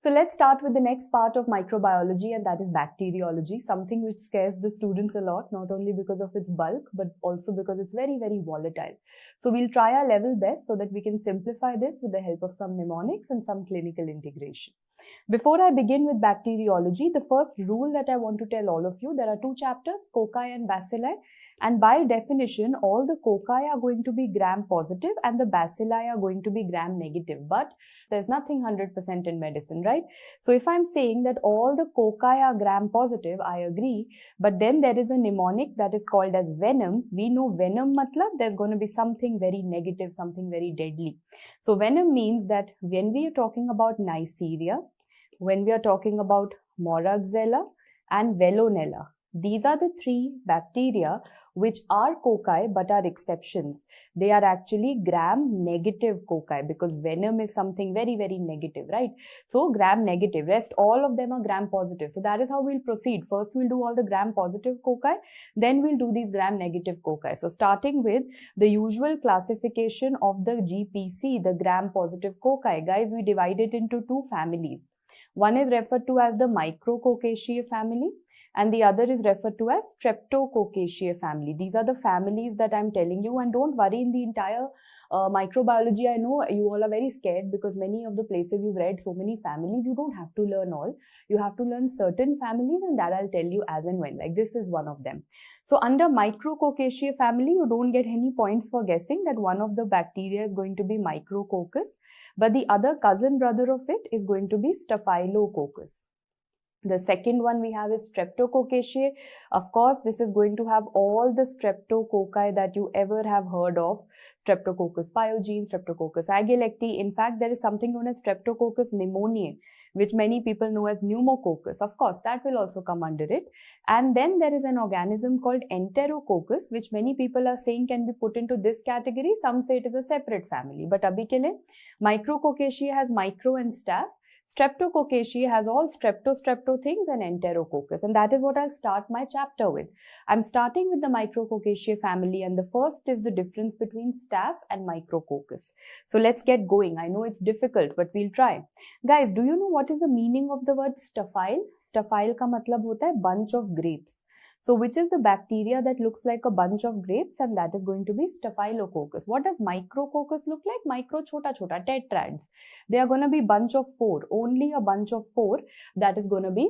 So let's start with the next part of microbiology, and that is bacteriology, something which scares the students a lot, not only because of its bulk, but also because it's very, very volatile. So we'll try our level best so that we can simplify this with the help of some mnemonics and some clinical integration. Before I begin with bacteriology, the first rule that I want to tell all of you, there are two chapters, cocci and bacilli. And by definition, all the cocci are going to be gram-positive and the bacilli are going to be gram-negative. But there's nothing 100% in medicine, right? So if I'm saying that all the cocci are gram-positive, I agree. But then there is a mnemonic that is called as venom. We know venom matlab there's going to be something very negative, something very deadly. So venom means that when we are talking about Neisseria, when we are talking about Moraxella and Veillonella, these are the three bacteria which are cocci but are exceptions. They are actually gram-negative cocci because venom is something very, very negative, right? So gram-negative, rest all of them are gram-positive. So that is how we'll proceed. First we'll do all the gram-positive cocci, then we'll do these gram-negative cocci. So starting with the usual classification of the GPC, the gram-positive cocci. Guys, we divide it into two families. One is referred to as the Micrococcaceae family, and the other is referred to as Streptococcaceae family. These are the families that I'm telling you, and don't worry, in the entire microbiology, I know you all are very scared because many of the places you've read so many families, you don't have to learn all. You have to learn certain families, and that I'll tell you as and when, like this is one of them. So under Micrococcaceae family, you don't get any points for guessing that one of the bacteria is going to be Micrococcus, but the other cousin brother of it is going to be Staphylococcus. The second one we have is Streptococcaceae. Of course, this is going to have all the streptococci that you ever have heard of. Streptococcus pyogenes, Streptococcus agalacti. In fact, there is something known as Streptococcus pneumoniae, which many people know as pneumococcus. Of course, that will also come under it. And then there is an organism called Enterococcus, which many people are saying can be put into this category. Some say it is a separate family. But abhi ke liye, Micrococcaceae has micro and staph. Streptococcaceae has all strepto things and Enterococcus, and that is what I'll start my chapter with. I'm starting with the Micrococcaceae family, and the first is the difference between staph and Micrococcus. So let's get going. I know it's difficult, but we'll try. Guys, do you know what is the meaning of the word staphyle? Staphyle ka matlab hota hai bunch of grapes. So which is the bacteria that looks like a bunch of grapes, and that is going to be Staphylococcus. What does Micrococcus look like? Micro chota tetrads. They are going to be bunch of 4. Only a bunch of 4 that is going to be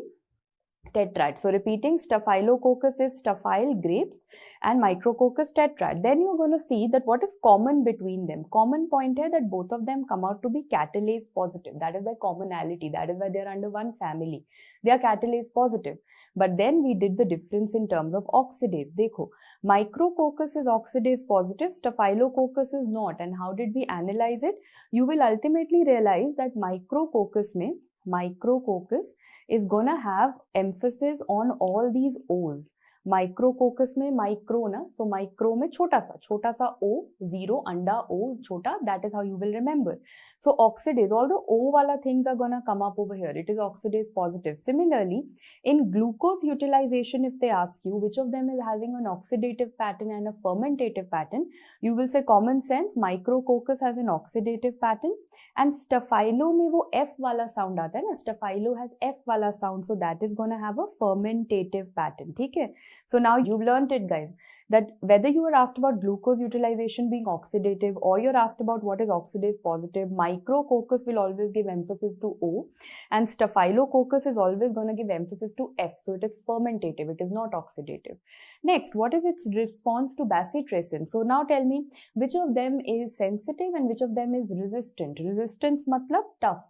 tetrad. So repeating, Staphylococcus is staphyle grapes and Micrococcus tetrad. Then you're going to see that what is common between them. Common point here that both of them come out to be catalase positive. That is their commonality. That is why they are under one family. They are catalase positive. But then we did the difference in terms of oxidase. Dekho, Micrococcus is oxidase positive, Staphylococcus is not. And how did we analyze it? You will ultimately realize that Micrococcus is gonna have emphasis on all these O's. Micrococcus में micro na, so micro में छोटा सा O, 0, anda O, छोटा, that is how you will remember. So oxidase, all the O wala things are gonna come up over here. It is oxidase positive. Similarly, in glucose utilization, if they ask you which of them is having an oxidative pattern and a fermentative pattern, you will say common sense, Micrococcus has an oxidative pattern, and Staphylo में वो F wala sound आता है ना, Staphylo has F wala sound, so that is gonna have a fermentative pattern. ठीक है? So now you've learned it, guys, that whether you are asked about glucose utilization being oxidative or you're asked about what is oxidase positive, Micrococcus will always give emphasis to O, and Staphylococcus is always going to give emphasis to F. So it is fermentative, it is not oxidative. Next, what is its response to bacitracin? So now tell me which of them is sensitive and which of them is resistant. Resistance matlab tough.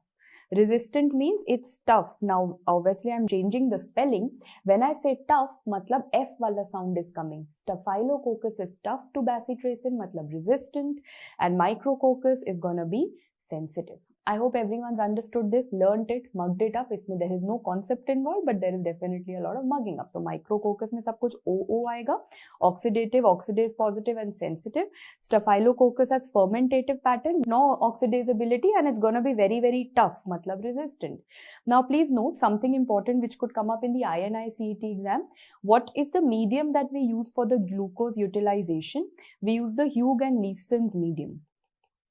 Resistant means it's tough. Now, obviously, I'm changing the spelling. When I say tough, matlab F wala sound is coming. Staphylococcus is tough to bacitracin, matlab resistant, and Micrococcus is gonna be sensitive. I hope everyone's understood this, learnt it, mugged it up. इसमें there is no concept involved, but there is definitely a lot of mugging up. So Micrococcus में सब कुछ OO आएगा, oxidative, oxidase positive and sensitive. Staphylococcus has fermentative pattern, no oxidizability, and it's gonna be very, very tough, matlab resistant. Now please note something important which could come up in the INI CET exam. What is the medium that we use for the glucose utilization? We use the Hugh and Leifson's medium.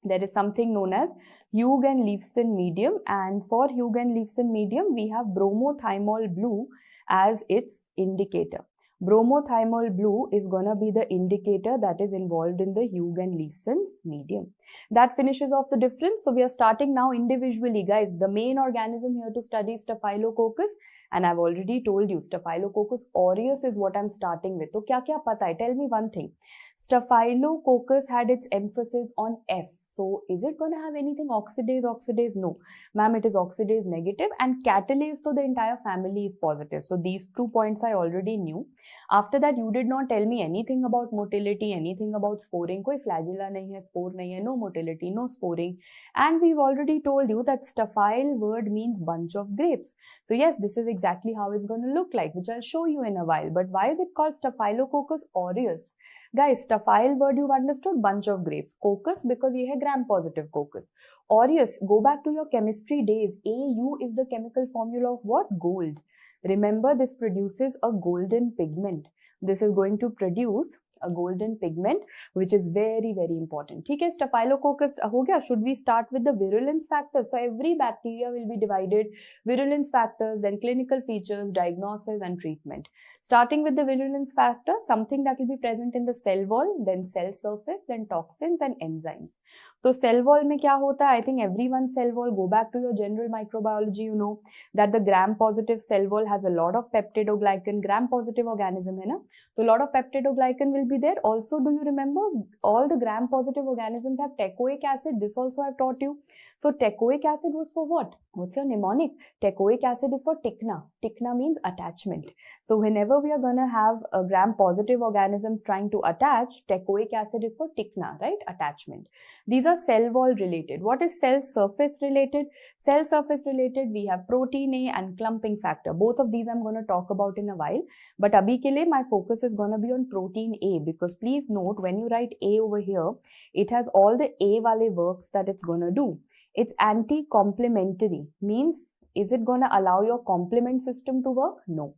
there is something known as Hughes-Leifson medium, and for Hughes-Leifson medium we have bromothymol blue as its indicator. Bromothymol blue is going to be the indicator that is involved in the Hughes-Leifson's medium. That finishes off the difference. So we are starting now individually, guys. The main organism here to study is Staphylococcus, and I've already told you Staphylococcus aureus is what I'm starting with. So kya pata hai? Tell me one thing. Staphylococcus had its emphasis on F. So is it going to have anything oxidase? No. Ma'am, it is oxidase negative, and catalase, so the entire family is positive. So these 2 points I already knew. After that, you did not tell me anything about motility, anything about sporing. Koi flagella nahi hai, spore nahi hai, no motility, no sporing. And we've already told you that staphyle word means bunch of grapes. So yes, this is exactly how it's going to look like, which I'll show you in a while. But why is it called Staphylococcus aureus? Guys, staphyle word you've understood, bunch of grapes. Coccus because ye hai gram-positive coccus. Aureus, go back to your chemistry days. Au is the chemical formula of what? Gold. Remember, this produces a golden pigment. This is going to produce a golden pigment, which is very, very important. ठीक है, Staphylococcus हो गया. Should we start with the virulence factors? So every bacteria will be divided, virulence factors, then clinical features, diagnosis and treatment. Starting with the virulence factor, something that will be present in the cell wall, then cell surface, then toxins and enzymes. So cell wall में क्या होता है? I think everyone's cell wall, go back to your general microbiology, you know that the gram-positive cell wall has a lot of peptidoglycan. Gram-positive organism है ना? So a lot of peptidoglycan will be there. Also, do you remember all the gram-positive organisms have teichoic acid? This also I've taught you. So teichoic acid was for what? What's your mnemonic? Teichoic acid is for tikna. Tikna means attachment. So whenever we are going to have gram-positive organisms trying to attach, teichoic acid is for tikna, right? Attachment. These are cell wall related. What is cell surface related? Cell surface related, we have protein A and clumping factor. Both of these I'm going to talk about in a while. But abhi ke liye my focus is going to be on protein A, because please note when you write A over here, it has all the A wale works that it's going to do. It's anti-complementary. Means, is it going to allow your complement system to work? No.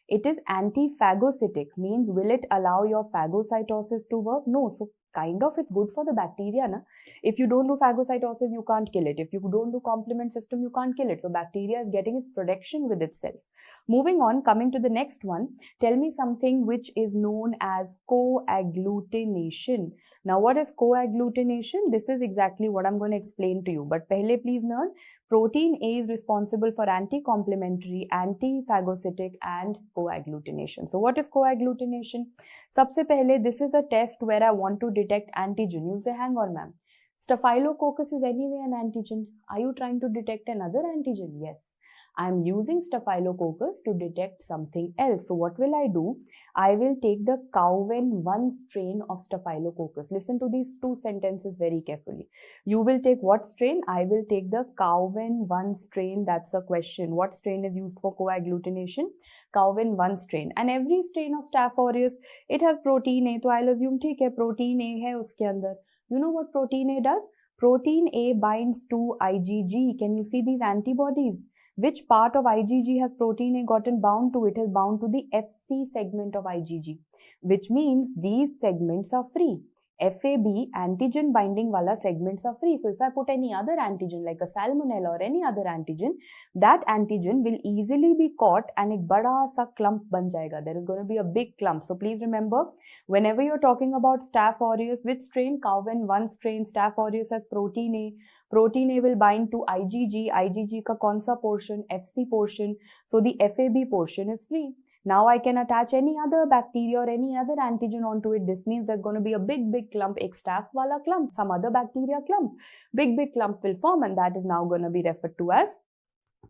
It is anti-phagocytic. Means, will it allow your phagocytosis to work? No. So kind of it's good for the bacteria, na? If you don't do phagocytosis, you can't kill it. If you don't do complement system, you can't kill it. So bacteria is getting its protection with itself. Moving on, coming to the next one, tell me something which is known as coagglutination. Now, what is coagglutination? This is exactly what I'm going to explain to you. But pehle please learn, protein A is responsible for anti-complementary, anti-phagocytic and coagglutination. So what is coagglutination? Sabse pehle, this is a test where I want to detect antigen. You'll say, hang on ma'am, Staphylococcus is anyway an antigen. Are you trying to detect another antigen? Yes. I am using Staphylococcus to detect something else. So what will I do? I will take the Cowen-1 strain of Staphylococcus. Listen to these two sentences very carefully. You will take what strain? I will take the Cowen-1 strain. That's a question. What strain is used for coagglutination? Cowen-1 strain. And every strain of Staph aureus, it has protein A. So I'll assume, ठीक है, protein A है उसके अंदर. You know what protein A does? Protein A binds to IgG. Can you see these antibodies? Which part of IgG has protein A gotten bound to? It is bound to the Fc segment of IgG, which means these segments are free. FAB, antigen binding wala segments are free. So if I put any other antigen like a salmonella or any other antigen, that antigen will easily be caught and ek bada sa clump ban jayega. There is going to be a big clump. So please remember, whenever you're talking about Staph aureus, which strain? Cowen-1 strain. Staph aureus has protein A. Protein A will bind to IgG. IgG ka kaun sa portion? Fc portion. So the FAB portion is free. Now I can attach any other bacteria or any other antigen onto it. This means there's going to be a big clump, ek staph wala clump, some other bacteria clump. Big clump will form, and that is now going to be referred to as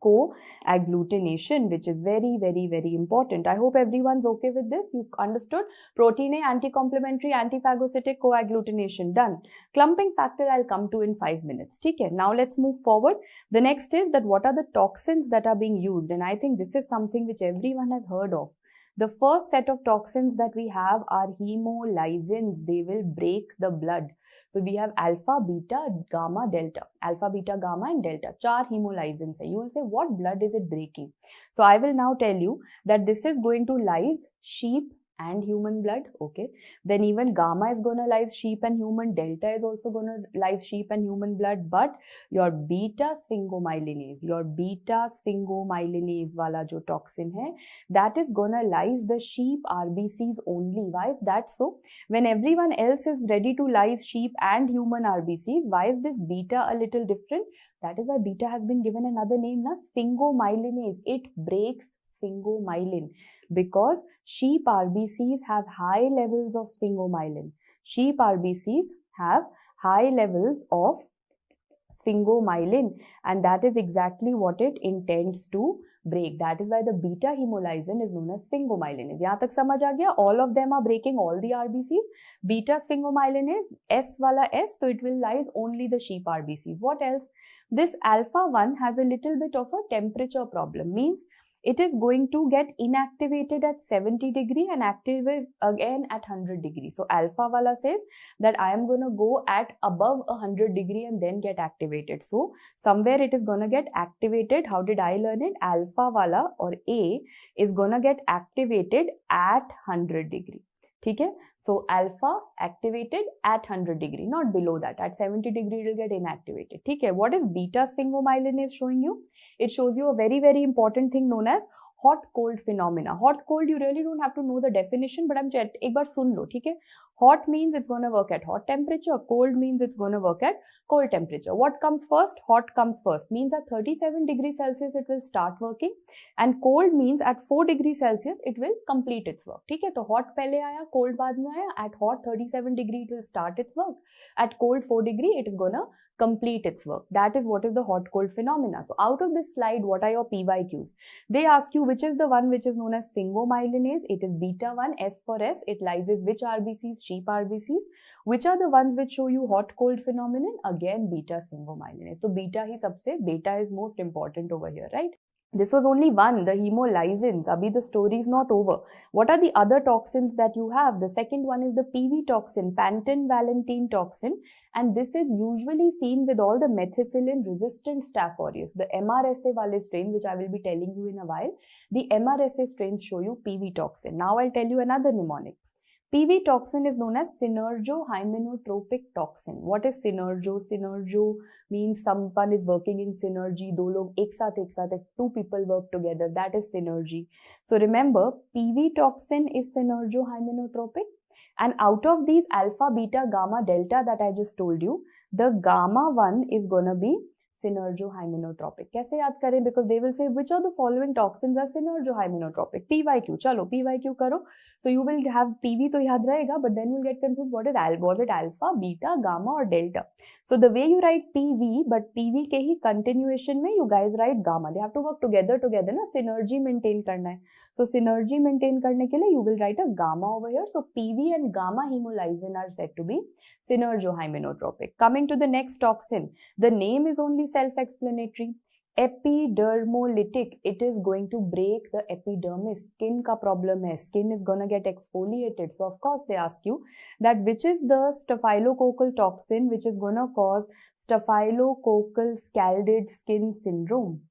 coagglutination, which is very important. I hope everyone's okay with this. You understood? Protein A, anti-complementary, anti-phagocytic, coagglutination. Done. Clumping factor I'll come to in 5 minutes. Okay. Now let's move forward. The next is that what are the toxins that are being used? And I think this is something which everyone has heard of. The first set of toxins that we have are hemolysins. They will break the blood. So we have alpha, beta, gamma, delta. Alpha, beta, gamma and delta. 4 hemolysins. You will say, what blood is it breaking? So I will now tell you that this is going to lyse sheep, and human blood. Okay, then even gamma is going to lyse sheep and human, delta is also going to lyse sheep and human blood, but your beta sphingomyelinase wala jo toxin hai, that is going to lyse the sheep RBCs only. Why is that so? When everyone else is ready to lyse sheep and human RBCs, why is this beta a little different? That is why beta has been given another name, na, sphingomyelinase. It breaks sphingomyelin because sheep RBCs have high levels of sphingomyelin. Sheep RBCs have high levels of sphingomyelin, and that is exactly what it intends to break. That is why the beta hemolysin is known as sphingomyelinase. यहाँ तक समझ आ गया? All of them are breaking all the RBCs. Beta sphingomyelinase, S wala S, so it will lyse only the sheep RBCs. What else? This alpha 1 has a little bit of a temperature problem, means it is going to get inactivated at 70 degree and activate again at 100 degree. So alpha wala says that I am going to go at above 100 degree and then get activated. So somewhere it is going to get activated. How did I learn it? Alpha wala or A is going to get activated at 100 degree. Okay, so alpha activated at 100 degree, not below that. At 70 degree it will get inactivated. Okay, what is beta sphingomyelin is showing you? It shows you a very, very important thing known as hot cold phenomena. Hot cold, you really don't have to know the definition, but I'm एक बार सुन लो, ठीक है? Hot means it's going to work at hot temperature. Cold means it's going to work at cold temperature. What comes first? Hot comes first. Means at 37 degrees Celsius it will start working, and cold means at 4 degrees Celsius it will complete its work. ठीक है? तो hot पहले आया, cold बाद में आया. At hot 37 degree it will start its work. At cold 4 degree it is going to complete its work. That is what is the hot cold phenomena. So out of this slide, what are your PYQs? They ask you which is the one which is known as sphingomyelinase. It is beta 1, S for S. It lyses which RBCs? Sheep RBCs. Which are the ones which show you hot cold phenomenon? Again, beta sphingomyelinase. So beta hi sabse, beta is most important over here, right? This was only one, the hemolysins. Abhi the story is not over. What are the other toxins that you have? The second one is the PV toxin, panten-valentine toxin, and this is usually seen with all the methicillin resistant Staph aureus. The MRSA wale strain, which I will be telling you in a while, the MRSA strains show you PV toxin. Now I'll tell you another mnemonic. PV toxin is known as synergohymenotropic toxin. What is synergo? Synergo means someone is working in synergy. दो लोग एक साथ, if two people work together, that is synergy. So remember, PV toxin is synergohymenotropic. And out of these alpha, beta, gamma, delta that I just told you, the gamma one is going to be synergohymenotropic. कैसे याद करें? Because they will say which of the following toxins are synergohymenotropic. PYQ. चलो PYQ करो. So you will have PV तो याद रहेगा, but then you will get confused. What is was it alpha, beta, gamma or delta? So the way you write PV, but PV के ही continuation में you guys write gamma. They have to work together ना, synergy maintain करना है. So synergy maintain करने के लिए you will write a gamma over here. So PV and gamma hemolysin are said to be synergohymenotropic. Coming to the next toxin, the name is only self-explanatory. Epidermolytic. It is going to break the epidermis. Skin ka problem hai. Skin is going to get exfoliated. So of course they ask you that which is the staphylococcal toxin which is going to cause staphylococcal scalded skin syndrome.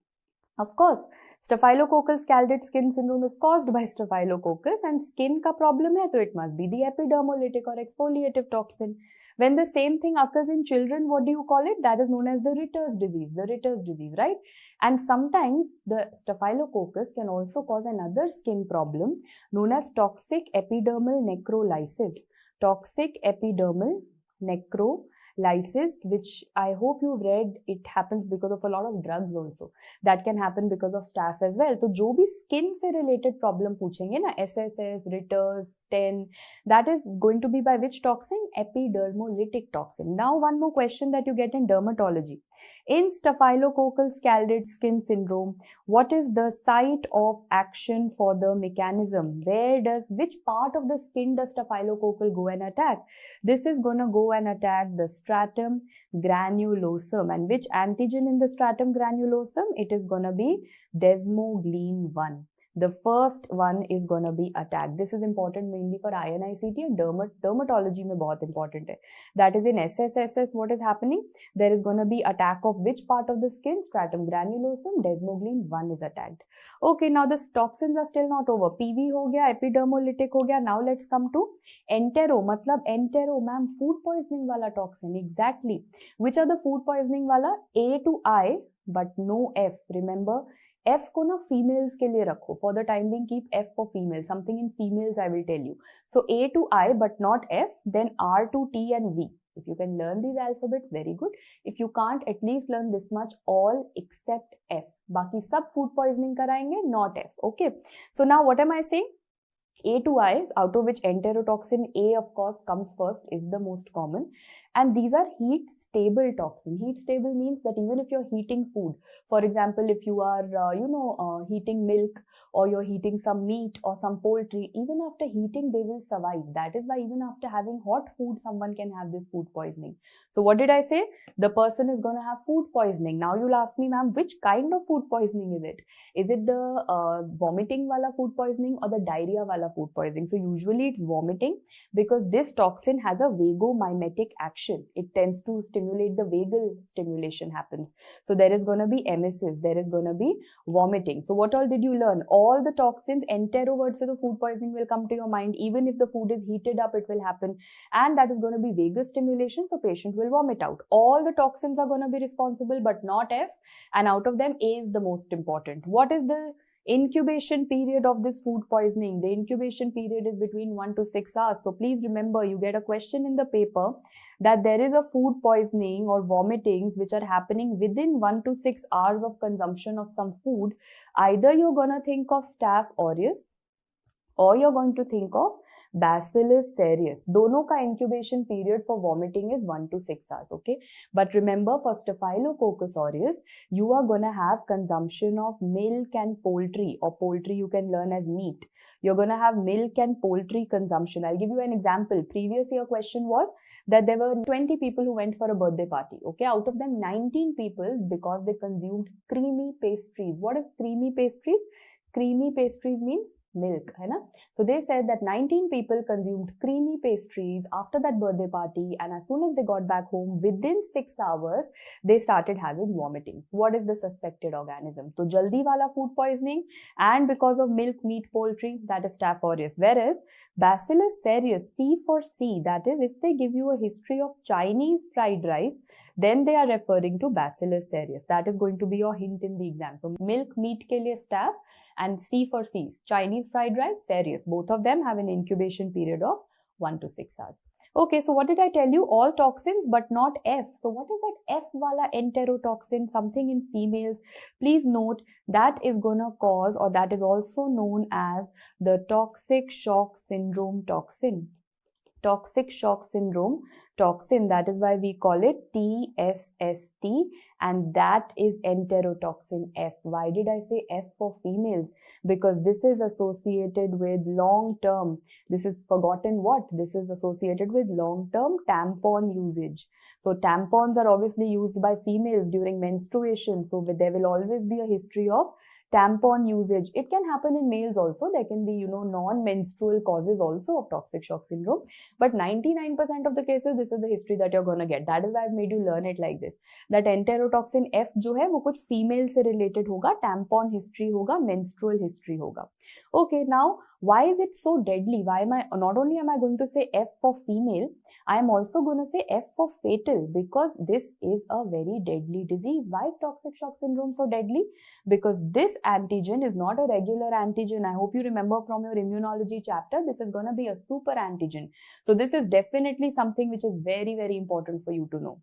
Of course, staphylococcal scalded skin syndrome is caused by staphylococcus, and skin ka problem hai, so it must be the epidermolytic or exfoliative toxin. When the same thing occurs in children, what do you call it? That is known as the Ritter's disease. The Ritter's disease, right? And sometimes the staphylococcus can also cause another skin problem known as toxic epidermal necrolysis. Toxic epidermal necrolysis, which I hope you've read, it happens because of a lot of drugs also. That can happen because of staph as well. So जो भी skin से related problem पूछेंगे ना, SSS, Ritter's, Sten, that is going to be by which toxin? Epidermolytic toxin. Now one more question that you get in dermatology. In staphylococcal scalded skin syndrome, what is the site of action for the mechanism? Which part of the skin does staphylococcal go and attack? This is going to go and attack the stratum granulosum. And which antigen in the stratum granulosum? It is going to be desmoglein 1. The first one is going to be attacked. This is important mainly for INICT and dermatology में बहुत important है. That is in SSSS, what is happening? There is going to be attack of which part of the skin? Stratum granulosum, desmoglein 1 is attacked. Okay, now the toxins are still not over. PV हो गया, epidermolytic हो गया. Now let's come to entero. मतलब entero, ma'am, food poisoning वाला toxin. Exactly. Which are the food poisoning वाला? A to I, but no F. Remember, F को ना females के लिए रखो. For the time being, keep F for females. Something in females I will tell you. So A to I, but not F. Then R to T and V. If you can learn these alphabets, very good. If you can't, at least learn this much, all except F. बाकी सब food poisoning कराएंगे, not F. Okay. So now what am I saying? A to I, out of which enterotoxin A, of course, comes first, is the most common. And these are heat stable toxin. Heat stable means that even if you're heating food, for example, if you are, heating milk, or you're heating some meat or some poultry, even after heating, they will survive. That is why even after having hot food, someone can have this food poisoning. So what did I say? The person is going to have food poisoning. Now you'll ask me, ma'am, which kind of food poisoning is it? Is it the vomiting wala food poisoning or the diarrhea wala food poisoning? So usually it's vomiting, because this toxin has a vagomimetic action. It tends to stimulate the vagal stimulation happens. So there is going to be emesis, there is going to be vomiting. So what all did you learn? All the toxins, entero word se the food poisoning will come to your mind. Even if the food is heated up, it will happen. And that is going to be vagus stimulation, so patient will vomit out. All the toxins are going to be responsible, but not F. And out of them, A is the most important. What is the incubation period of this food poisoning? The incubation period is between 1 to 6 hours. So please remember, you get a question in the paper that there is a food poisoning or vomitings which are happening within 1 to 6 hours of consumption of some food. Either you're going to think of Staph aureus or you're going to think of Bacillus cereus. दोनों का incubation period for vomiting is 1 to 6 hours, okay? But remember, for Staphylococcus aureus, you are going to have consumption of milk and poultry, or poultry you can learn as meat. You're going to have milk and poultry consumption. I'll give you an example. Previous year question was that there were 20 people who went for a birthday party, okay? Out of them, 19 people, because they consumed creamy pastries. What is creamy pastries? Creamy pastries means milk, hai na? So they said that 19 people consumed creamy pastries after that birthday party, and as soon as they got back home, within 6 hours, they started having vomitings. What is the suspected organism? So jaldi wala food poisoning, and because of milk, meat, poultry, that is Staph aureus. Whereas Bacillus cereus, C for C, that is, if they give you a history of Chinese fried rice, then they are referring to Bacillus cereus. That is going to be your hint in the exam. So milk, meat ke liye Staph, and C for C, Chinese fried rice, cereus. Both of them have an incubation period of 1 to 6 hours. Okay, so what did I tell you? All toxins, but not F. So what is that F wala enterotoxin? Something in females. Please note that is gonna cause, or that is also known as the toxic shock syndrome toxin. Toxic shock syndrome toxin, that is why we call it TSST, and that is enterotoxin F. Why did I say F for females? Because this is associated with long-term, this is forgotten what? This is associated with long-term tampon usage. So tampons are obviously used by females during menstruation, so there will always be a history of tampon usage. It can happen in males also. There can be, non-menstrual causes also of toxic shock syndrome. But 99% of the cases, this is the history that you're going to get. That is why I've made you learn it like this. That enterotoxin F जो है वो कुछ female से related होगा, tampon history होगा, menstrual history होगा. Okay, now why is it so deadly? Not only am I going to say F for female, I am also going to say F for fatal, because this is a very deadly disease. Why is toxic shock syndrome so deadly? Because this antigen is not a regular antigen. I hope you remember from your immunology chapter, this is going to be a super antigen. So this is definitely something which is very, very important for you to know.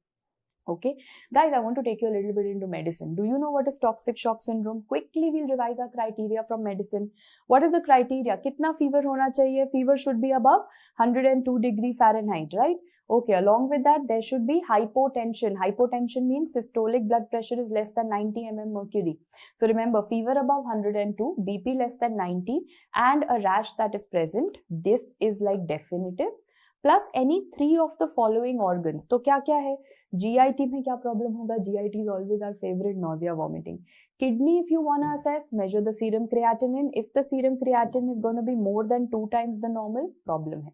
Okay, guys, I want to take you a little bit into medicine. Do you know what is toxic shock syndrome? Quickly, we'll revise our criteria from medicine. What is the criteria? Kitna fever hona chahiye? Fever should be above 102 degree Fahrenheit, right? Okay, along with that, there should be hypotension. Hypotension means systolic blood pressure is less than 90 mm mercury. So remember, fever above 102, BP less than 90, and a rash that is present. This is like definitive. Plus any 3 of the following organs. तो क्या क्या है? GIT में क्या problem होगा? GIT is always our favorite, nausea, vomiting. Kidney, if you want to assess, measure the serum creatinine. If the serum creatinine is going to be more than 2 times the normal, problem hai.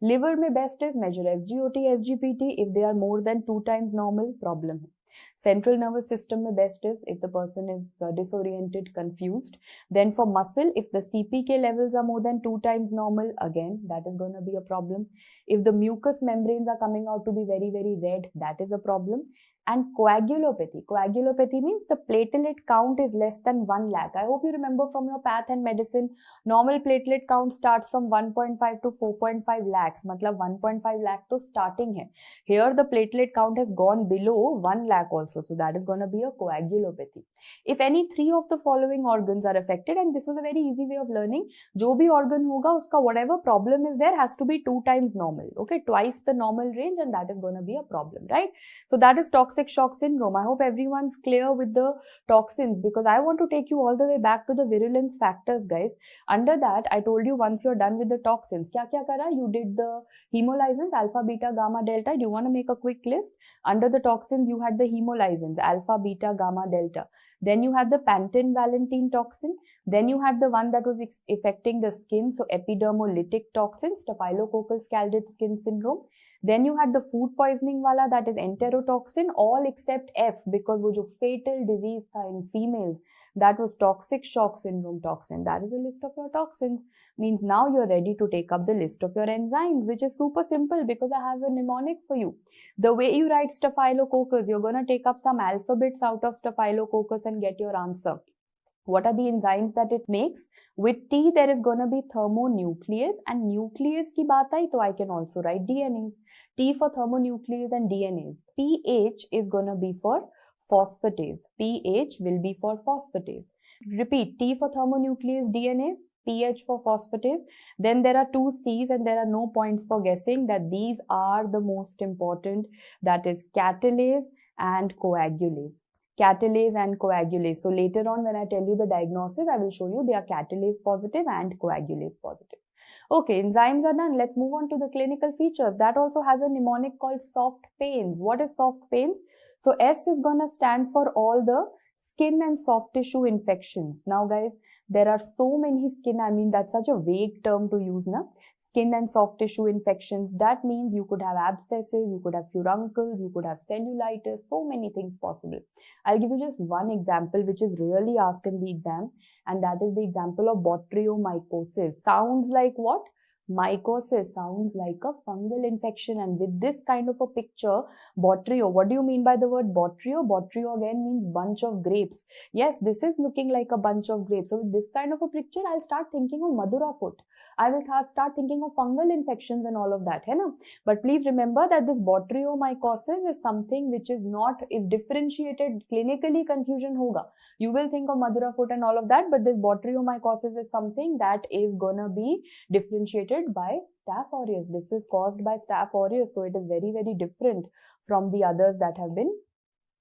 Liver में best is measure SGOT, SGPT. If they are more than 2 times normal, problem hai. Central nervous system में best is if the person is disoriented, confused. Then for muscle, if the CPK levels are more than 2 times normal, again that is going to be a problem. If the mucous membranes are coming out to be very, very red, that is a problem. And coagulopathy means the platelet count is less than 1 lakh. I hope you remember from your path and medicine, normal platelet count starts from 1.5 to 4.5 lakhs. Matlab 1.5 lakh to starting hai. Here the platelet count has gone below 1 lakh also. So that is going to be a coagulopathy. If any 3 of the following organs are affected, and this was a very easy way of learning, jo bhi organ hoga, uska whatever problem is there has to be 2 times normal. Okay, twice the normal range, and that is going to be a problem, right? So that is toxic shock syndrome. I hope everyone's clear with the toxins, because I want to take you all the way back to the virulence factors, guys. Under that, I told you once you're done with the toxins, kya kara? You did the hemolysins, alpha, beta, gamma, delta. Do you want to make a quick list? Under the toxins, you had the hemolysins, alpha, beta, gamma, delta. Then you had the pantin-valentine toxin. Then you had the one that was affecting the skin, so epidermolytic toxin, Staphylococcus scalded skin syndrome. Then you had the food poisoning wala, that is enterotoxin, all except F, because wo jo fatal disease tha in females, that was toxic shock syndrome toxin. That is a list of your toxins. Means now you're ready to take up the list of your enzymes, which is super simple because I have a mnemonic for you. The way you write Staphylococcus, you're going to take up some alphabets out of Staphylococcus and get your answer. What are the enzymes that it makes? With T, there is going to be thermonuclease, and nuclease ki baat aayi, so I can also write DNAs. T for thermonuclease and DNAs. PH is going to be for phosphatase. PH will be for phosphatase. Repeat, T for thermonuclease, DNAs, PH for phosphatase. Then there are 2 C's, and there are no points for guessing that these are the most important, that is catalase and coagulase. Catalase and coagulase. So later on when I tell you the diagnosis, I will show you they are catalase positive and coagulase positive. Okay, enzymes are done. Let's move on to the clinical features. That also has a mnemonic called soft pains. What is soft pains? So S is going to stand for all the skin and soft tissue infections. Now guys, there are so many skin, I mean that's such a vague term to use, na? Skin and soft tissue infections. That means you could have abscesses, you could have furuncles, you could have cellulitis, so many things possible. I'll give you just one example which is really asked in the exam, and that is the example of botryomycosis. Sounds like what? Mycosis sounds like a fungal infection, and with this kind of a picture, botryo, what do you mean by the word botryo? Botryo again means bunch of grapes. Yes, this is looking like a bunch of grapes. So with this kind of a picture, I'll start thinking of Madura foot. I will start thinking of fungal infections and all of that, hai na? But please remember that this botryomycosis is something which is differentiated clinically. Confusion hoga. You will think of Madura foot and all of that, but this botryomycosis is something that is gonna be differentiated by Staph aureus. This is caused by Staph aureus, so it is very, very different from the others that have been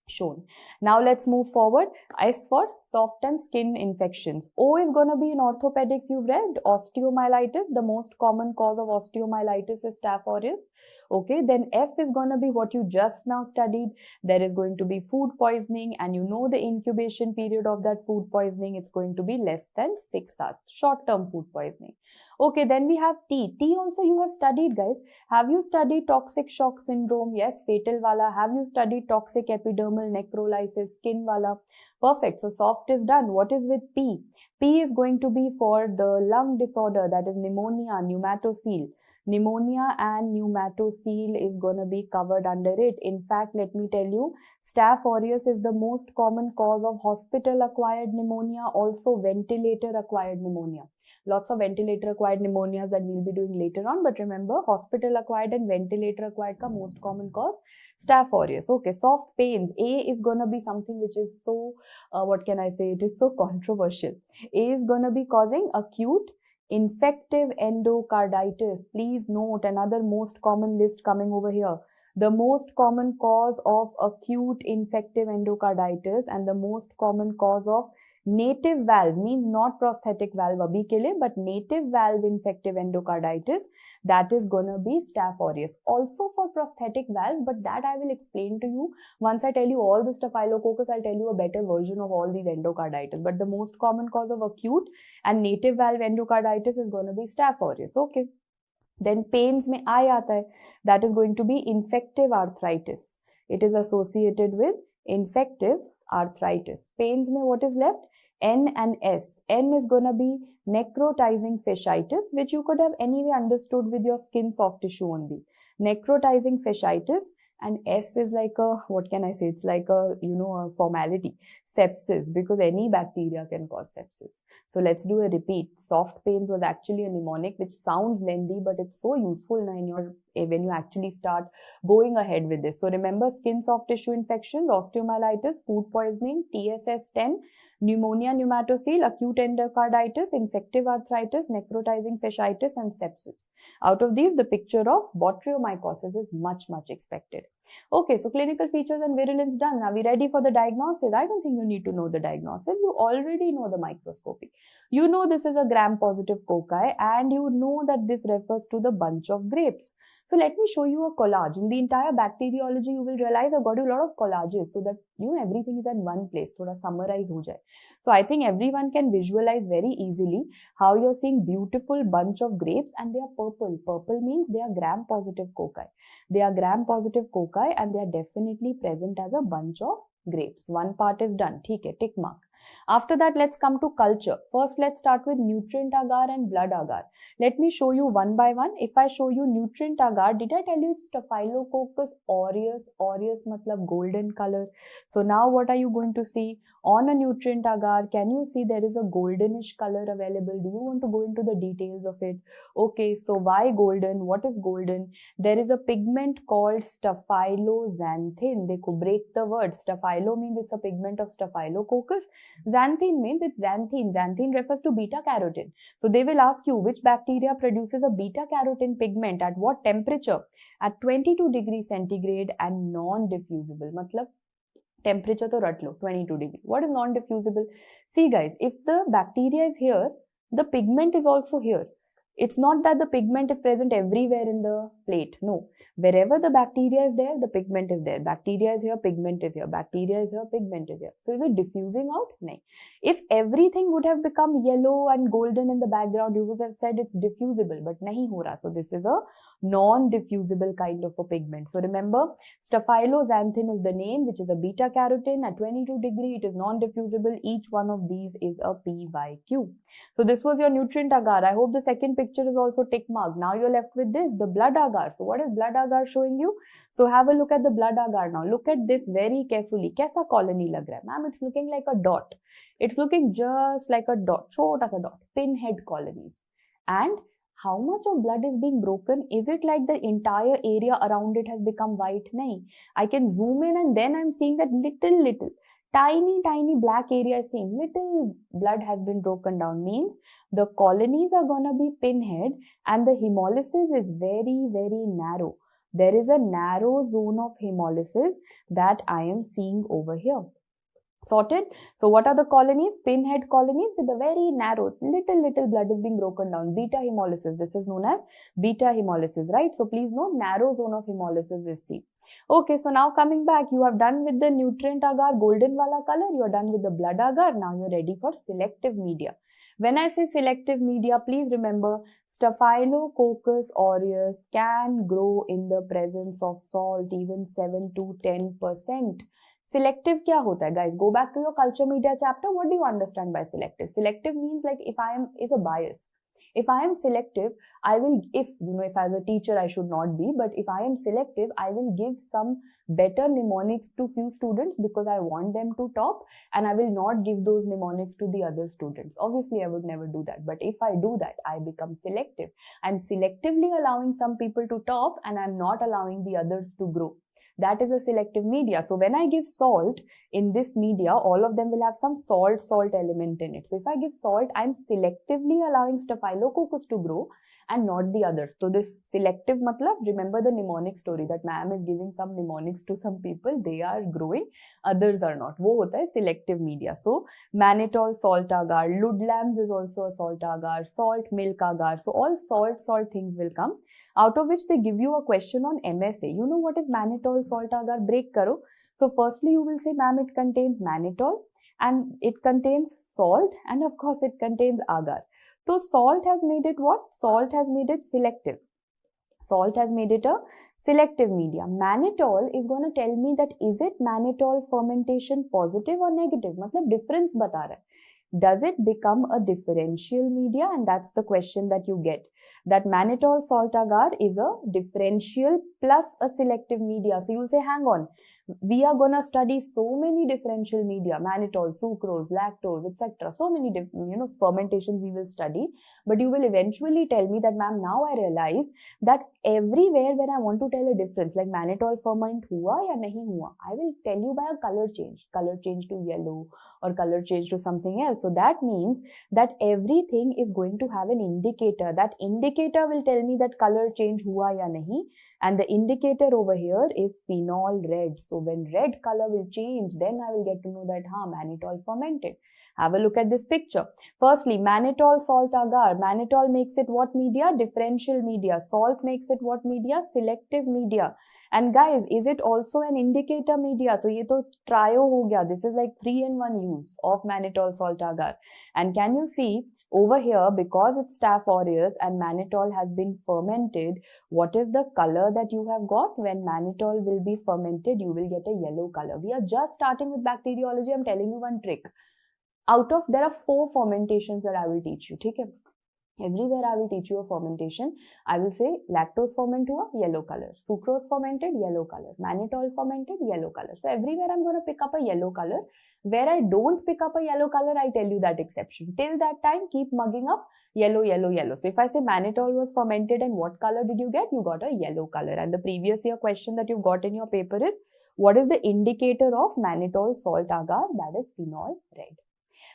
shown. Now let's move forward. S for soft and skin infections. O is going to be in orthopedics. You've read osteomyelitis. The most common cause of osteomyelitis is Staph aureus. Okay, then F is going to be what you just now studied. There is going to be food poisoning, and you know the incubation period of that food poisoning, it's going to be less than 6 hours. Short-term food poisoning. Okay, then we have T. T also you have studied, guys. Have you studied toxic shock syndrome? Yes, fatal wala. Have you studied toxic epidermal necrolysis, skin wala? Perfect. So soft is done. What is with P? P is going to be for the lung disorder, that is pneumonia, pneumatococcus. Pneumonia and pneumatococcus is going to be covered under it. In fact, let me tell you, Staph aureus is the most common cause of hospital-acquired pneumonia, also ventilator-acquired pneumonia. Lots of ventilator-acquired pneumonias that we'll be doing later on, but remember, hospital-acquired and ventilator-acquired ka most common cause, Staph aureus. Okay, soft pains. A is going to be something which is so, what can I say, it is so controversial. A is going to be causing acute infective endocarditis. Please note another most common list coming over here. The most common cause of acute infective endocarditis and the most common cause of Native valve means not prosthetic valve abhi ke liye, but native valve infective endocarditis, that is gonna be Staph aureus. Also for prosthetic valve, but that I will explain to you once I tell you all the Staphylococcus. I'll tell you a better version of all these endocarditis. But the most common cause of acute and native valve endocarditis is gonna be Staph aureus. Okay. Then pains mein I aata hai, that is going to be infective arthritis. It is associated with infective arthritis. Pains mein what is left? N and S. N is gonna be necrotizing fasciitis, which you could have anyway understood with your skin soft tissue only. Necrotizing fasciitis. And S is like a, what can I say? It's like a, a formality. Sepsis, because any bacteria can cause sepsis. So let's do a repeat. Soft pains was actually a mnemonic, which sounds lengthy, but it's so useful now when you actually start going ahead with this. So remember, skin soft tissue infections, osteomyelitis, food poisoning, TSS10, pneumonia, pneumatococcus, acute endocarditis, infective arthritis, necrotizing fasciitis, and sepsis. Out of these, the picture of botryomycosis is much expected. Okay, so clinical features and virulence done. Are we ready for the diagnosis? I don't think you need to know the diagnosis. You already know the microscopy. You know this is a gram-positive cocci, and you know that this refers to the bunch of grapes. So let me show you a collage. In the entire bacteriology, you will realize I've got a lot of collages so that everything is at one place. Thoda summarize ho jaye. So I think everyone can visualize very easily how you're seeing beautiful bunch of grapes and they are purple. Purple means they are gram-positive cocci. They are gram-positive cocci and they are definitely present as a bunch of grapes. One part is done. Okay, tick mark. After that, let's come to culture. First, let's start with nutrient agar and blood agar. Let me show you one by one. If I show you nutrient agar, did I tell you it's Staphylococcus aureus? Aureus matlab golden color. So now what are you going to see? On a nutrient agar, can you see there is a goldenish color available? Do you want to go into the details of it? Okay, so why golden? What is golden? There is a pigment called staphylozanthin. They could break the word. Staphylo means it's a pigment of Staphylococcus. Xanthine means it's xanthine. Xanthine refers to beta carotene. So they will ask you which bacteria produces a beta carotene pigment at what temperature? At 22 degrees centigrade and non-diffusible. Matlab temperature to rat lo, 22 degree. What is non-diffusible? See guys, if the bacteria is here, the pigment is also here. It's not that the pigment is present everywhere in the plate. No. Wherever the bacteria is there, the pigment is there. Bacteria is here, pigment is here. Bacteria is here, pigment is here. So is it diffusing out? No. If everything would have become yellow and golden in the background, you would have said it's diffusible, but nahi ho raha. So this is a non-diffusible kind of a pigment. So remember, staphylozanthin is the name, which is a beta carotene. At 22 degree, it is non-diffusible. Each one of these is a PYQ. So this was your nutrient agar. I hope the second picture is also tick marked. Now you're left with this, the blood agar. So what is blood agar showing you? So have a look at the blood agar now. Look at this very carefully. Kaisa colony lag raha hai? Ma'am, it's looking like a dot. It's looking just like a dot. Chota sa dot. Pinhead colonies. And how much of blood is being broken? Is it like the entire area around it has become white? Nahi. I can zoom in and then I'm seeing that little tiny black area is seen. Little blood has been broken down. Means the colonies are gonna be pinhead and the hemolysis is very narrow. There is a narrow zone of hemolysis that I am seeing over here. Sorted? So what are the colonies? Pinhead colonies with a very narrow, little blood is being broken down. Beta hemolysis. This is known as beta hemolysis, right? So please note, narrow zone of hemolysis is seen. Okay, so now coming back, you have done with the nutrient agar, golden wala color, you are done with the blood agar. Now you're ready for selective media. When I say selective media, please remember, Staphylococcus aureus can grow in the presence of salt, even 7 to 10%. Selective kya hota hai, guys? Go back to your culture media chapter. What do you understand by selective? Selective means like if I am is a bias. If I am selective, I will, if as a teacher I should not be, but if I am selective, I will give some better mnemonics to few students because I want them to top, and I will not give those mnemonics to the other students. Obviously, I would never do that. But if I do that, I become selective. I'm selectively allowing some people to top and I'm not allowing the others to grow. that is a selective media. So when I give salt in this media, all of them will have some salt element in it. So if I give salt, I'm selectively allowing Staphylococcus to grow and not the others. So this selective matlab, remember the mnemonic story that ma'am is giving some mnemonics to some people, they are growing, others are not. वो होता है selective media. So mannitol salt agar, ludlams is also a salt agar, salt milk agar. So all salt things will come, out of which they give you a question on MSA. You know what is mannitol salt agar? Break karo. So firstly you will say, ma'am, it contains mannitol and it contains salt and of course it contains agar. So salt has made it what? Salt has made it selective. Salt has made it a selective media. Mannitol is going to tell me that is it mannitol fermentation positive or negative? मतलब difference बता रहा है. Does it become a differential media? And that's the question that you get. That mannitol salt agar is a differential plus a selective media. So you'll say, hang on, we are gonna study so many differential media, mannitol, sucrose, lactose, etc. So many fermentations we will study, but you will eventually tell me that, ma'am, now I realize that everywhere when I want to tell a difference, like mannitol ferment hua ya nahi hua, I will tell you by a color change to yellow or color change to something else. So that means that everything is going to have an indicator. That indicator will tell me that color change hua ya nahi, and the indicator over here is phenol red. So when red color will change, then I will get to know that mannitol fermented. Have a look at this picture. Firstly, mannitol salt agar. Mannitol makes it what media? Differential media. Salt makes it what media? Selective media. And guys, is it also an indicator media? So ye to trio ho gaya. This is like 3-in-1 use of mannitol salt agar. And can you see over here, because it's Staph aureus and mannitol has been fermented, what is the color that you have got? When mannitol will be fermented, you will get a yellow color. We are just starting with bacteriology. I'm telling you one trick. There are 4 fermentations that I will teach you. Okay? Everywhere I will teach you a fermentation. I will say lactose ferment hua, yellow color. Sucrose fermented, yellow color. Mannitol fermented, yellow color. So everywhere I'm going to pick up a yellow color. Where I don't pick up a yellow color, I tell you that exception. Till that time, keep mugging up yellow, yellow, yellow. So if I say mannitol was fermented and what color did you get? You got a yellow color. And the previous year question that you've got in your paper is, what is the indicator of mannitol salt agar? That is phenol red.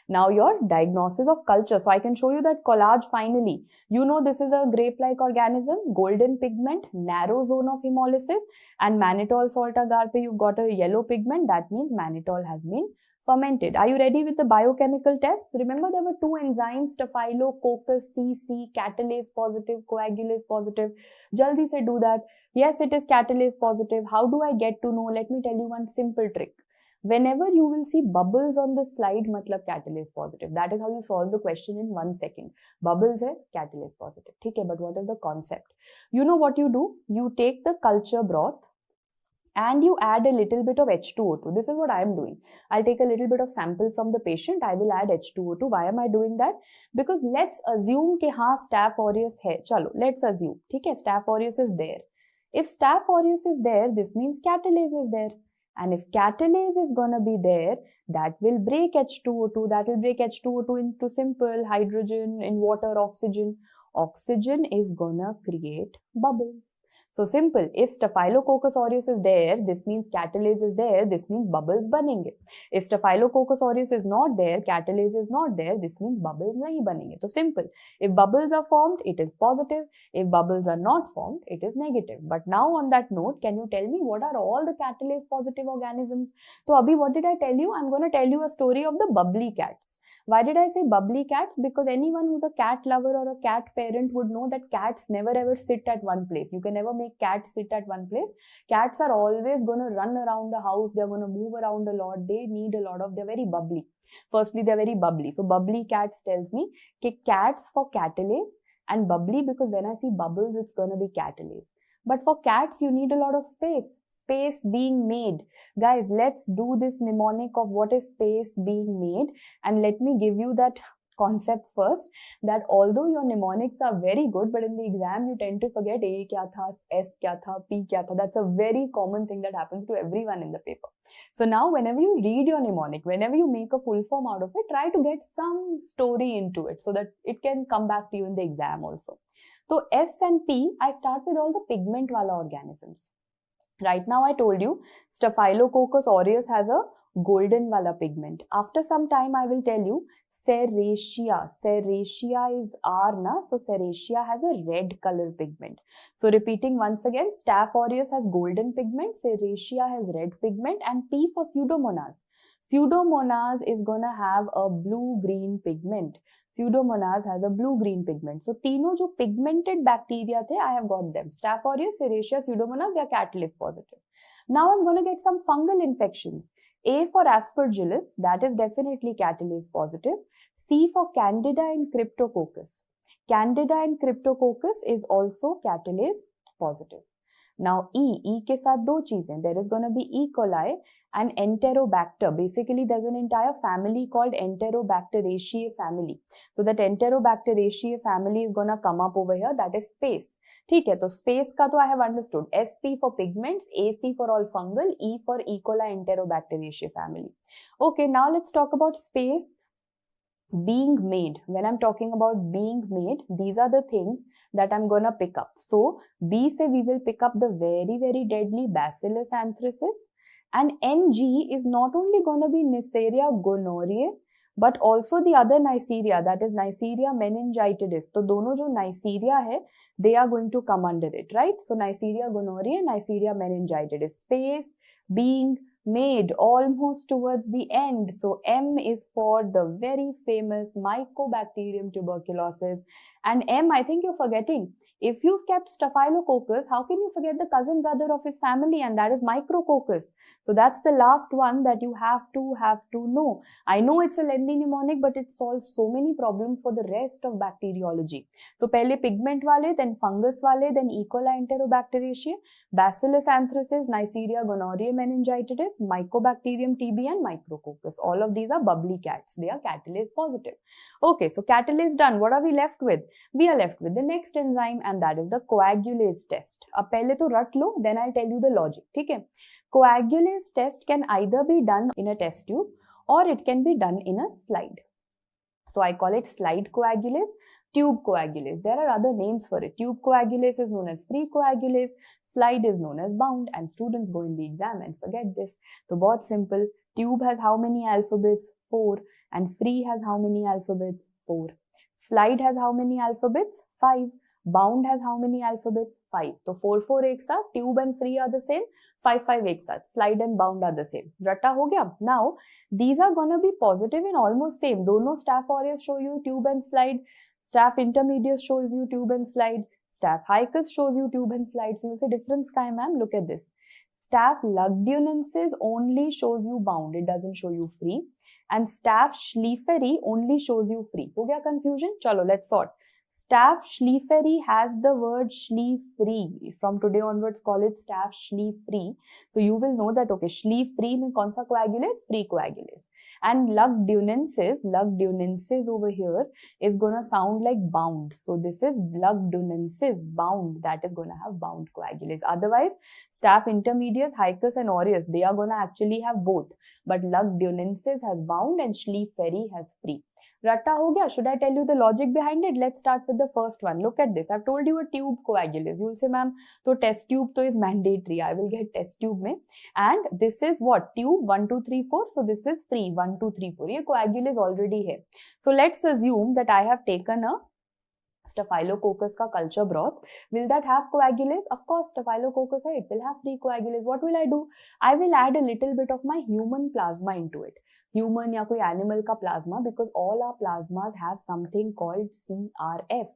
Now your diagnosis of culture. So I can show you that collage finally. You know this is a grape-like organism, golden pigment, narrow zone of hemolysis, and mannitol salt agar pe you've got a yellow pigment. That means mannitol has been fermented. Are you ready with the biochemical tests? Remember there were 2 enzymes, Staphylococcus CC, catalase positive, coagulase positive. Jaldi se do that. Yes, it is catalase positive. How do I get to know? Let me tell you one simple trick. Whenever you will see bubbles on the slide, matlab catalase positive. That is how you solve the question in 1 second. Bubbles hai, catalase positive. Okay, but what is the concept? You know what you do? You take the culture broth and you add a little bit of H2O2. This is what I am doing. I'll take a little bit of sample from the patient. I will add H2O2. Why am I doing that? Because let's assume ke Staph aureus hai. Chalo, let's assume. Okay, Staph aureus is there. If Staph aureus is there, this means catalase is there. And if catalase is going to be there, that will break H2O2. That will break H2O2 into simple hydrogen in water, oxygen. Oxygen is going to create bubbles. So simple, if Staphylococcus aureus is there, this means catalase is there, this means bubbles banenge. If Staphylococcus aureus is not there, catalase is not there, this means bubbles nahi banenge. So simple, if bubbles are formed, it is positive. If bubbles are not formed, it is negative. But now on that note, can you tell me what are all the catalase positive organisms? So abhi, what did I tell you? I'm going to tell you a story of the bubbly cats. Why did I say bubbly cats? Because anyone who's a cat lover or a cat parent would know that cats never ever sit at one place. You can never make cats sit at one place. Cats are always going to run around the house. They're going to move around a lot. They need a lot of, they're very bubbly. Firstly, they're very bubbly. So bubbly cats tells me that cats for catalase and bubbly because when I see bubbles, it's going to be catalase. But for cats, you need a lot of space. Space being made. Guys, let's do this mnemonic of what is space being made. And let me give you that concept first, that although your mnemonics are very good, but in the exam you tend to forget A kya tha, S kya tha, P kya tha. That's a very common thing that happens to everyone in the paper. So now whenever you read your mnemonic, whenever you make a full form out of it, try to get some story into it so that it can come back to you in the exam also. So S and P, I start with all the pigment wala organisms. Right now I told you Staphylococcus aureus has a golden wala pigment. After some time I will tell you Serratia. Serratia is R na, so Serratia has a red color pigment. So repeating once again, Staph aureus has golden pigment, Serratia has red pigment, and P for Pseudomonas. Pseudomonas is gonna have a blue-green pigment. Pseudomonas has a blue-green pigment. So तीनों जो pigmented bacteria थे, I have got them. Staph aureus, Serratia, Pseudomonas, they are catalase positive. Now I'm going to get some fungal infections. A for Aspergillus, that is definitely catalase positive. C for Candida and Cryptococcus. Candida and Cryptococcus is also catalase positive. Now E के साथ दो चीजें. There is going to be E. coli and Enterobacter. Basically, there's an entire family called Enterobacteriaceae family. So that Enterobacteriaceae family is going to come up over here. That is space. ठीक है, तो space का तो I have understood. SP for pigments, AC for all fungal, E for E. coli Enterobacteriaceae family. Okay, now let's talk about space being made. When I'm talking about being made, these are the things that I'm gonna pick up. So B say we will pick up the very deadly Bacillus anthracis, and NG is not only gonna be Neisseria gonorrhoeae but also the other Neisseria, that is Neisseria meningitidis. तो दोनों जो Neisseria है, they are going to come under it, right? So Neisseria gonorrhoeae, Neisseria meningitidis. Space being made almost towards the end. So M is for the very famous Mycobacterium tuberculosis. And M, I think you're forgetting. If you've kept Staphylococcus, how can you forget the cousin brother of his family, and that is Micrococcus? So that's the last one that you have to know. I know it's a lengthy mnemonic, but it solves so many problems for the rest of bacteriology. So pehle pigment wale, then fungus wale, then E. coli Enterobacteriaceae, Bacillus anthracis, Neisseria gonorrhoeae meningitidis, Mycobacterium TB, and Micrococcus. All of these are bubbly cats. They are catalase positive. Okay, so catalase done. What are we left with? We are left with the next enzyme, and that is the coagulase test. अब पहले तो रट लो, then I'll tell you the logic. ठीक है? Coagulase test can either be done in a test tube or it can be done in a slide. So I call it slide coagulase, tube coagulase. There are other names for it. Tube coagulase is known as free coagulase, slide is known as bound, and students go in the exam and forget this. So बहुत simple. Tube has how many alphabets? 4. And free has how many alphabets? 4. Slide has how many alphabets? 5. Bound has how many alphabets? 5. So 4 4 एक साथ, tube and free are the same, 5 5 एक साथ, slide and bound are the same. रट्टा हो गया? Now these are gonna be positive in almost same. दोनों Staph aureus show you tube and slide, Staph intermedius shows you tube and slide, Staph hicus shows you tube and slide. So you'll say difference का है ma'am? Look at this. Staph lugdunensis only shows you bound, it doesn't show you free. And Staph schliefferi only shows you free. हो गया confusion? चलो let's sort. Staph schliefferi has the word schlieffree. From today onwards, call it Staph schlieffree. So you will know that, okay, schlieffree में कौन सा coagulase? Free coagulase. And lugdunensis over here is gonna sound like bound. So this is lugdunensis, bound. That is gonna have bound coagulase. Otherwise, Staph intermedius, hicus and aureus, they are gonna actually have both. But lugdunensis has bound and schliefferi has free. Ratta ho gaya? Should I tell you the logic behind it? Let's start with the first one. Look at this. I've told you a tube coagulase. You'll say, ma'am, so test tube to is mandatory. I will get test tube mein. And this is what? Tube 1, 2, 3, 4. So this is free 1, 2, 3, 4. Ye coagulase already hai. So let's assume that I have taken a Staphylococcus ka culture broth. Will that have coagulase? Of course, Staphylococcus hai. It will have free coagulase. What will I do? I will add a little bit of my human plasma into it. Human या कोई animal का plasma, because all our plasmas have something called CRF,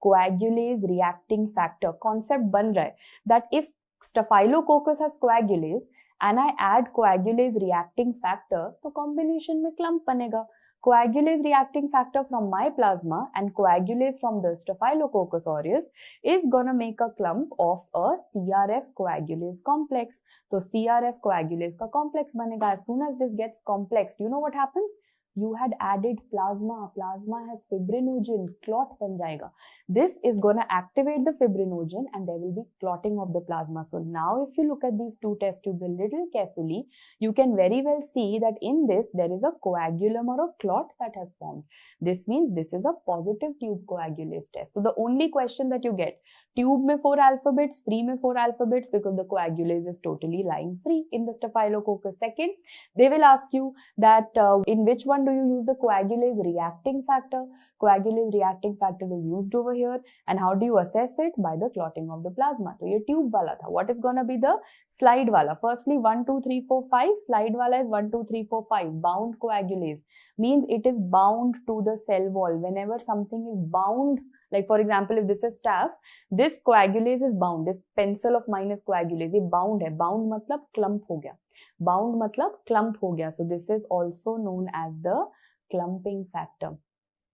coagulase reacting factor. Concept बन रहा है that if Staphylococcus has coagulase and I add coagulase reacting factor, तो combination में clump बनेगा. Coagulase reacting factor from my plasma and coagulase from the Staphylococcus aureus is gonna make a clump of a CRF coagulase complex. So CRF coagulase ka complex banega. As soon as this gets complex, you know what happens? you had added plasma. Plasma has fibrinogen, clot ban jayega. This is going to activate the fibrinogen and there will be clotting of the plasma. So now if you look at these two test tubes a little carefully, you can very well see that in this there is a coagulum or a clot that has formed. This means this is a positive tube coagulase test. So the only question that you get, tube mein 4 alphabets, free mein 4 alphabets, because the coagulase is totally lying free in the Staphylococcus. Second, they will ask you that in which one do you use the coagulase reacting factor? Coagulase reacting factor is used over here, and how do you assess it? By the clotting of the plasma. So ye tube wala tha. What is gonna be the slide wala? Firstly, 1, 2, 3, 4, 5. Slide wala is 1, 2, 3, 4, 5. Bound coagulase means it is bound to the cell wall. Whenever something is bound, like for example, if this is staph, this coagulase is bound. This pencil of mine is coagulase. Ye bound hai. Bound matlab clump ho gaya. Bound matlab clump ho gaya. So this is also known as the clumping factor.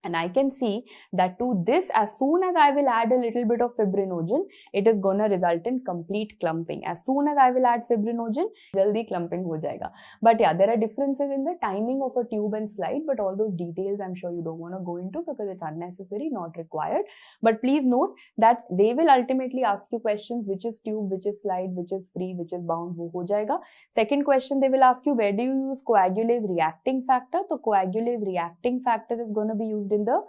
And I can see that to this, as soon as I will add a little bit of fibrinogen, it is going to result in complete clumping. As soon as I will add fibrinogen, jaldi clumping ho jayega. But yeah, there are differences in the timing of a tube and slide, but all those details I'm sure you don't want to go into because it's unnecessary, not required. But please note that they will ultimately ask you questions, which is tube, which is slide, which is free, which is bound, wo ho jayega. Second question, they will ask you, where do you use coagulase reacting factor? So coagulase reacting factor is going to be used in the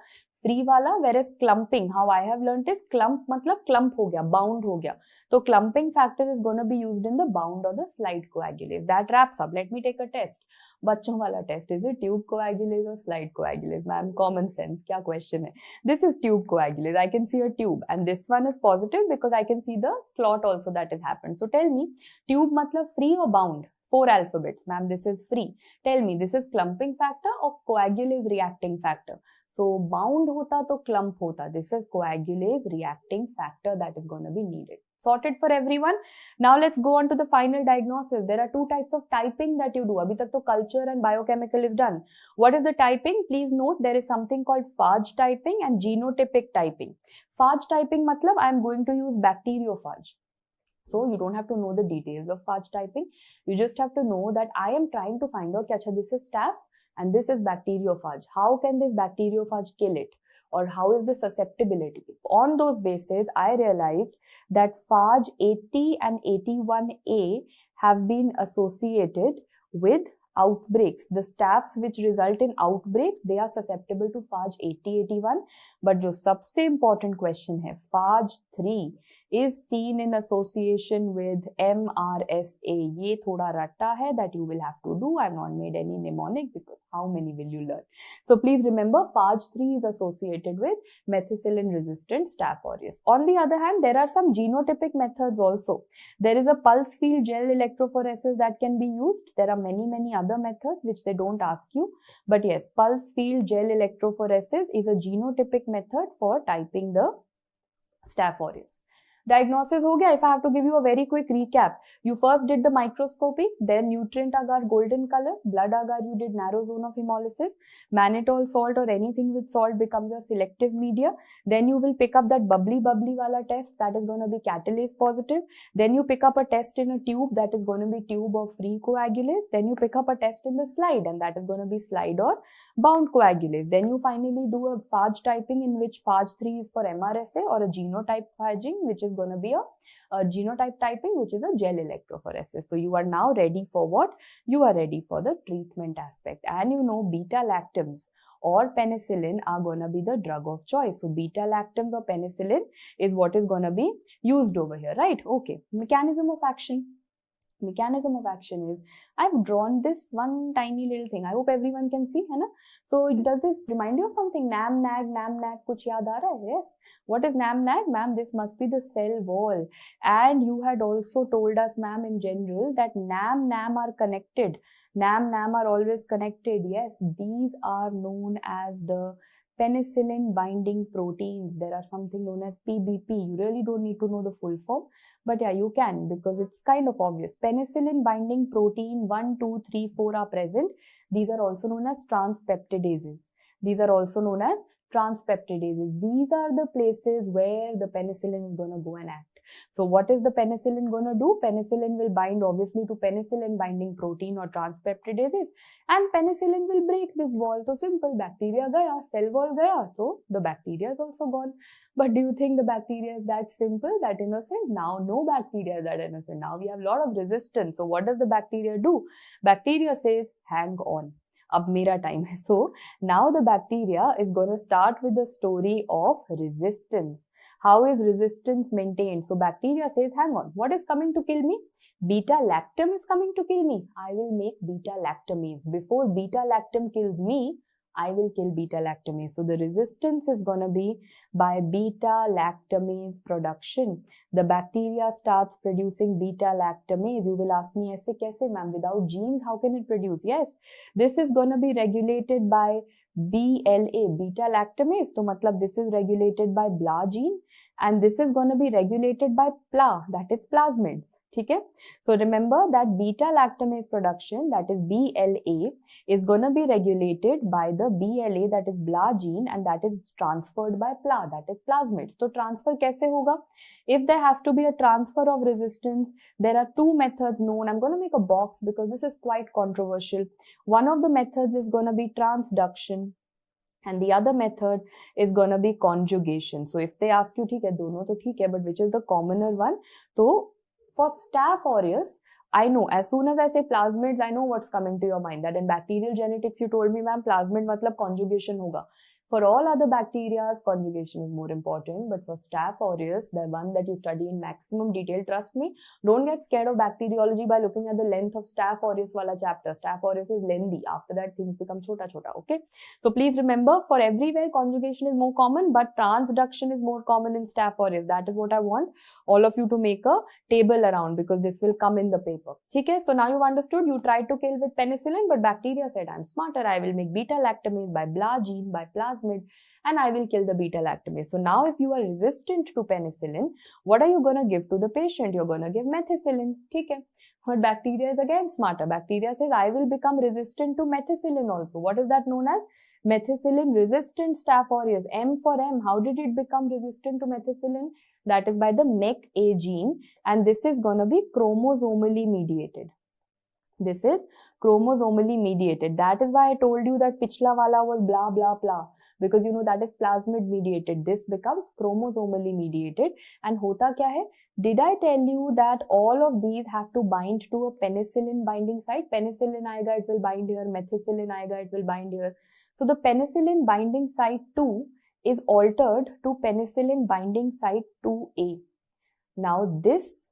free wala, whereas clumping, how I have learnt is clump matlab clump ho gaya, bound ho gaya. So clumping factor is going to be used in the bound or the slide coagulase. That wraps up. Let me take a test. Bachchon wala test. Is it tube coagulase or slide coagulase? Ma'am, common sense. Kya question hai? This is tube coagulase. I can see a tube, and this one is positive because I can see the clot also that has happened. So tell me, tube matlab free or bound? 4 alphabets. Ma'am, this is free. Tell me, this is clumping factor or coagulase reacting factor? So bound hota to clump hota. This is coagulase reacting factor that is going to be needed. Sorted for everyone. Now let's go on to the final diagnosis. There are two types of typing that you do. Abhi tak to culture and biochemical is done. What is the typing? Please note there is something called phage typing and genotypic typing. Phage typing matlab I am going to use bacteriophage. So you don't have to know the details of phage typing. You just have to know that I am trying to find out, this is staph and this is bacteriophage. How can this bacteriophage kill it? Or how is the susceptibility? On those bases, I realized that phage 80 and 81A have been associated with outbreaks. The staphs which result in outbreaks, they are susceptible to phage 80-81. But jo sabse important question hai, phage 3 is seen in association with MRSA. Ye thoda ratta hai that you will have to do. I have not made any mnemonic because how many will you learn? So please remember, phage 3 is associated with methicillin-resistant Staph aureus. On the other hand, there are some genotypic methods also. There is a pulse field gel electrophoresis that can be used. There are many other methods which they don't ask you. But yes, pulse field gel electrophoresis is a genotypic method for typing the Staph aureus. Diagnosis ho gaya. If I have to give you a very quick recap, you first did the microscopy, then nutrient agar golden color, blood agar you did narrow zone of hemolysis, mannitol salt or anything with salt becomes a selective media. Then you will pick up that bubbly wala test that is going to be catalase positive. Then you pick up a test in a tube that is going to be tube or free coagulase. Then you pick up a test in the slide and that is going to be slide or bound coagulase. Then you finally do a phage typing in which phage 3 is for MRSA or a genotype phaging which is going to be a genotype typing which is a gel electrophoresis. So you are now ready for what? You are ready for the treatment aspect. And you know beta-lactams or penicillin are going to be the drug of choice. So beta-lactams or penicillin is what is going to be used over here, right? Okay. Mechanism of action. Mechanism of action is, I've drawn this one tiny little thing. I hope everyone can see, hai na? So does this remind you of something? Nam, nag, kuch yaad aa raha hai? Yes. What is nam, nag? Ma'am, this must be the cell wall. And you had also told us, ma'am, in general, that nam are connected. Nam are always connected. Yes, these are known as the penicillin binding proteins. There are something known as PBP. You really don't need to know the full form, but yeah, you can because it's kind of obvious. Penicillin binding protein 1, 2, 3, 4 are present. These are also known as transpeptidases. These are also known as transpeptidases. These are the places where the penicillin is going to go and act. So what is the penicillin going to do? Penicillin will bind obviously to penicillin binding protein or transpepptidases, and penicillin will break this wall. So simple, bacteria gaya, cell wall gaya, so the bacteria is also gone. But do you think the bacteria is that simple, that innocent? Now no bacteria is that innocent. Now we have a lot of resistance. So what does the bacteria do? Bacteria says, hang on. Ab mera time hai. So now the bacteria is going to start with the story of resistance. How is resistance maintained? So bacteria says, hang on, what is coming to kill me? Beta-lactam is coming to kill me. I will make beta-lactamase. Before beta-lactam kills me, I will kill beta-lactamase. So the resistance is going to be by beta-lactamase production. The bacteria starts producing beta-lactamase. You will ask me, aise kaise ma'am? Without genes, how can it produce? Yes, this is going to be regulated by BLA, beta-lactamase. So matlab this is regulated by BLA gene, and this is going to be regulated by PLA, that is plasmids. Okay? So remember that beta-lactamase production, that is BLA, is going to be regulated by the BLA, that is BLA gene, and that is transferred by PLA, that is plasmids. So transfer kaise hoga? If there has to be a transfer of resistance, there are two methods known. I'm going to make a box because this is quite controversial. One of the methods is going to be transduction, and the other method is going to be conjugation. So if they ask you, theek hai, dono to theek hai, but which is the commoner one? So for Staph aureus, I know, as soon as I say plasmids, I know what's coming to your mind. That in bacterial genetics, you told me, ma'am, plasmid matlab conjugation hoga. For all other bacteria, conjugation is more important. But for Staph aureus, the one that you study in maximum detail, trust me, don't get scared of bacteriology by looking at the length of Staph aureus wala chapter. Staph aureus is lengthy. After that, things become chota. Okay? So please remember, for everywhere, conjugation is more common, but transduction is more common in Staph aureus. That is what I want all of you to make a table around, because this will come in the paper. Okay? So now you've understood. You tried to kill with penicillin, but bacteria said, I'm smarter. I will make beta-lactamase by BLA gene, by plasmid, and I will kill the beta-lactamase. So now if you are resistant to penicillin, what are you going to give to the patient? You're going to give methicillin. Okay? But bacteria is again smarter. Bacteria says, I will become resistant to methicillin also. What is that known as? Methicillin resistant Staph aureus. M for M. How did it become resistant to methicillin? That is by the MEK-A gene, and this is going to be chromosomally mediated. This is chromosomally mediated. That is why I told you that pichla wala was blah blah blah, because you know that is plasmid mediated. This becomes chromosomally mediated. And hota kya hai? Did I tell you that all of these have to bind to a penicillin binding site? Penicillin aayega, it will bind here. Methicillin aayega, it will bind here. So the penicillin binding site 2 is altered to penicillin binding site 2A. Now this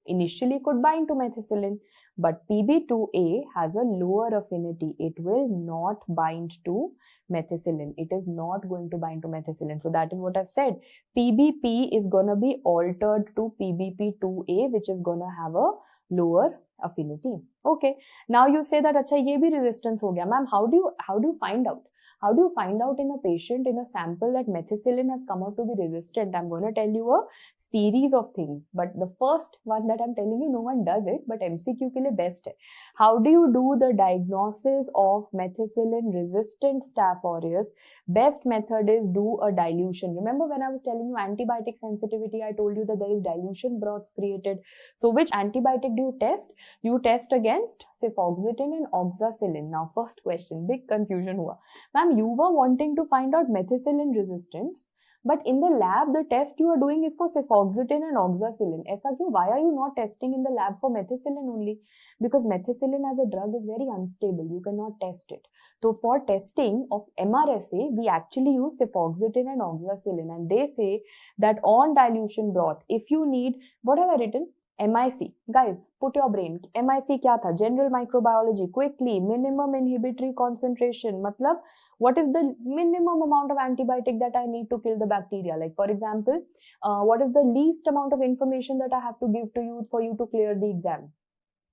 initially could bind to methicillin, but PB2A has a lower affinity. It will not bind to methicillin. It is not going to bind to methicillin. So that is what I've said. PBP is going to be altered to PBP2A, which is going to have a lower affinity. Okay. Now you say that, acha, ye bhi resistance ho gaya. Ma'am, how do you find out? How do you find out in a patient, in a sample, that methicillin has come out to be resistant? I'm going to tell you a series of things. But the first one that I'm telling you, no one does it, but MCQ ke liye best hai. How do you do the diagnosis of methicillin resistant Staph aureus? Best method is do a dilution. Remember when I was telling you antibiotic sensitivity, I told you that there is dilution broths created. So which antibiotic do you test? You test against cefoxitin and oxacillin. Now first question, big confusion hua. Ma'am, you were wanting to find out methicillin resistance, but in the lab, the test you are doing is for cefoxitin and oxacillin. Aisa kyun? Why are you not testing in the lab for methicillin only? Because methicillin as a drug is very unstable. You cannot test it. So for testing of MRSA, we actually use cefoxitin and oxacillin, and they say that on dilution broth, if you need, what have I written? MIC. Guys, put your brain. MIC kya tha? General microbiology. Quickly, minimum inhibitory concentration. Matlab, what is the minimum amount of antibiotic that I need to kill the bacteria? Like, for example, what is the least amount of information that I have to give to you for you to clear the exam?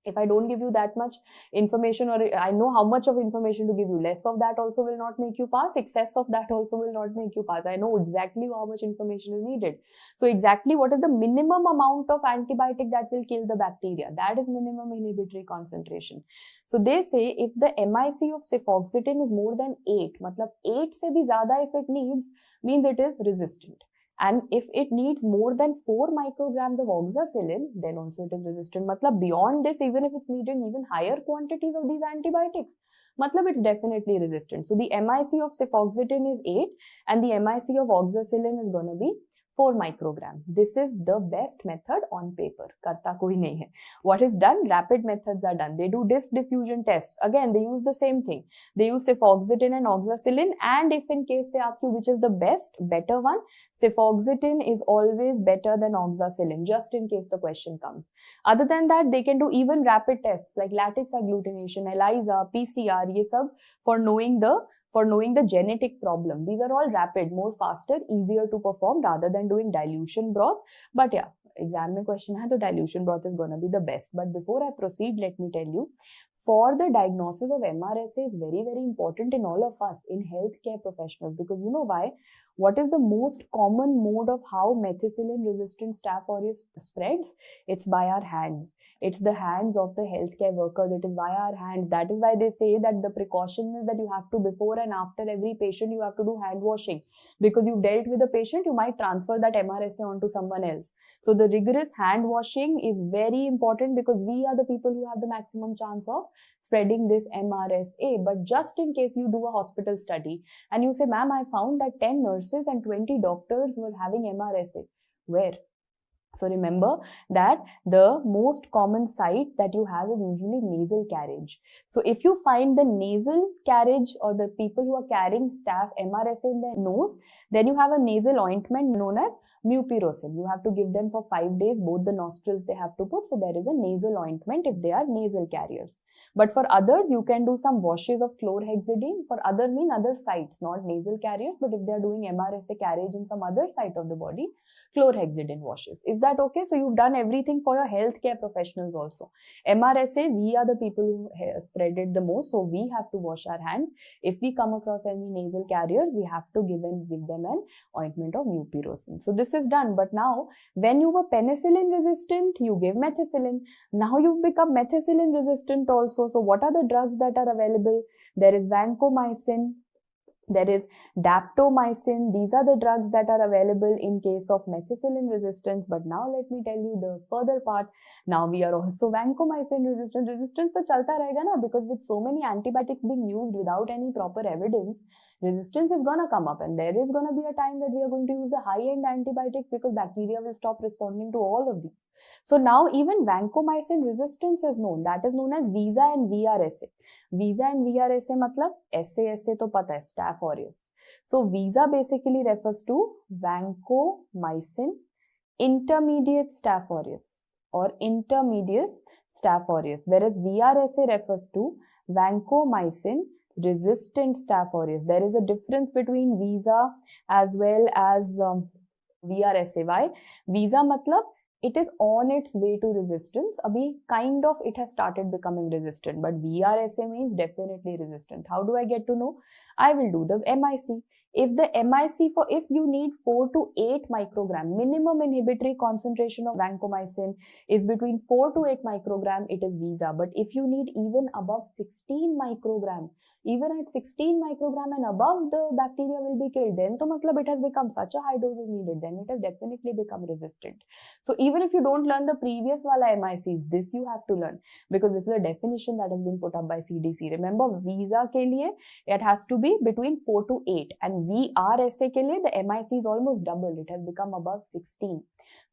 If I don't give you that much information, or I know how much of information to give you, less of that also will not make you pass. Excess of that also will not make you pass. I know exactly how much information is needed. So exactly what is the minimum amount of antibiotic that will kill the bacteria? That is minimum inhibitory concentration. So they say if the MIC of cefoxitin is more than 8, matlab 8 se bhi zyada if it needs, means it is resistant. And if it needs more than 4 micrograms of oxacillin, then also it is resistant. Matlab beyond this, even if it's needing even higher quantities of these antibiotics, matlab it's definitely resistant. So the MIC of cefoxitin is 8 and the MIC of oxacillin is going to be 4 microgram. This is the best method on paper. Karta koi nahi hai. What is done? Rapid methods are done. They do disc diffusion tests. Again, they use the same thing. They use cefoxitin and oxacillin, and if in case they ask you which is the better one, cefoxitin is always better than oxacillin, just in case the question comes. Other than that, they can do even rapid tests like lattice agglutination, ELISA, PCR, ye sab for knowing the genetic problem. These are all rapid, more faster, easier to perform rather than doing dilution broth. But yeah, exam mein question hai, so dilution broth is going to be the best. But before I proceed, let me tell you, for the diagnosis of MRSA is very, very important in all of us, in healthcare professionals, because you know why? What is the most common mode of how methicillin-resistant Staph aureus spreads? It's by our hands. It's the hands of the healthcare workers. It is by our hands. That is why they say that the precaution is that you have to, before and after every patient, you have to do hand washing. Because you've dealt with the patient, you might transfer that MRSA onto someone else. So the rigorous hand washing is very important because we are the people who have the maximum chance of spreading this MRSA. But just in case you do a hospital study and you say, ma'am, I found that 10 nurses and 20 doctors were having MRSA. Where? So remember that the most common site that you have is usually nasal carriage. So if you find the nasal carriage or the people who are carrying staph MRSA in their nose, then you have a nasal ointment known as mupirocin. You have to give them for 5 days, both the nostrils they have to put. So there is a nasal ointment if they are nasal carriers. But for others, you can do some washes of chlorhexidine. For other mean other sites, not nasal carriers, but if they are doing MRSA carriage in some other site of the body, chlorhexidine washes. Is that okay? So you've done everything for your healthcare professionals also. MRSA, we are the people who spread it the most, so we have to wash our hands. If we come across any nasal carriers, we have to give them an ointment of mupirocin. So this is done. But now, when you were penicillin resistant, you give methicillin. Now you've become methicillin resistant also. So what are the drugs that are available? There is vancomycin. There is daptomycin. These are the drugs that are available in case of methicillin resistance. But now let me tell you the further part. Now we are also vancomycin resistant. Resistance so chalta rahega na, because with so many antibiotics being used without any proper evidence, resistance is gonna come up, and there is gonna be a time that we are going to use the high-end antibiotics because bacteria will stop responding to all of these. So now even vancomycin resistance is known. That is known as VISA and VRSA. VISA and VRSA matlab SA to pata hai, Staph aureus. So VISA basically refers to vancomycin intermediate Staph aureus or intermediate Staph aureus, whereas VRSA refers to vancomycin resistant Staph aureus. There is a difference between VISA as well as VRSA. Why? VISA matlab it is on its way to resistance. Abhi kind of it has started becoming resistant, but VRSA means definitely resistant. How do I get to know? I will do the MIC. If the MIC if you need 4 to 8 microgram, minimum inhibitory concentration of vancomycin is between 4 to 8 microgram, it is VISA. But if you need even above 16 microgram, even at 16 microgram and above, the bacteria will be killed. Then to matlab it has become such a high dose is needed. Then it has definitely become resistant. So even if you don't learn the previous wala MICs, this you have to learn because this is a definition that has been put up by CDC. Remember, VISA ke liye it has to be between 4 to 8 and VRSA ke liye the MIC is almost double. It has become above 16.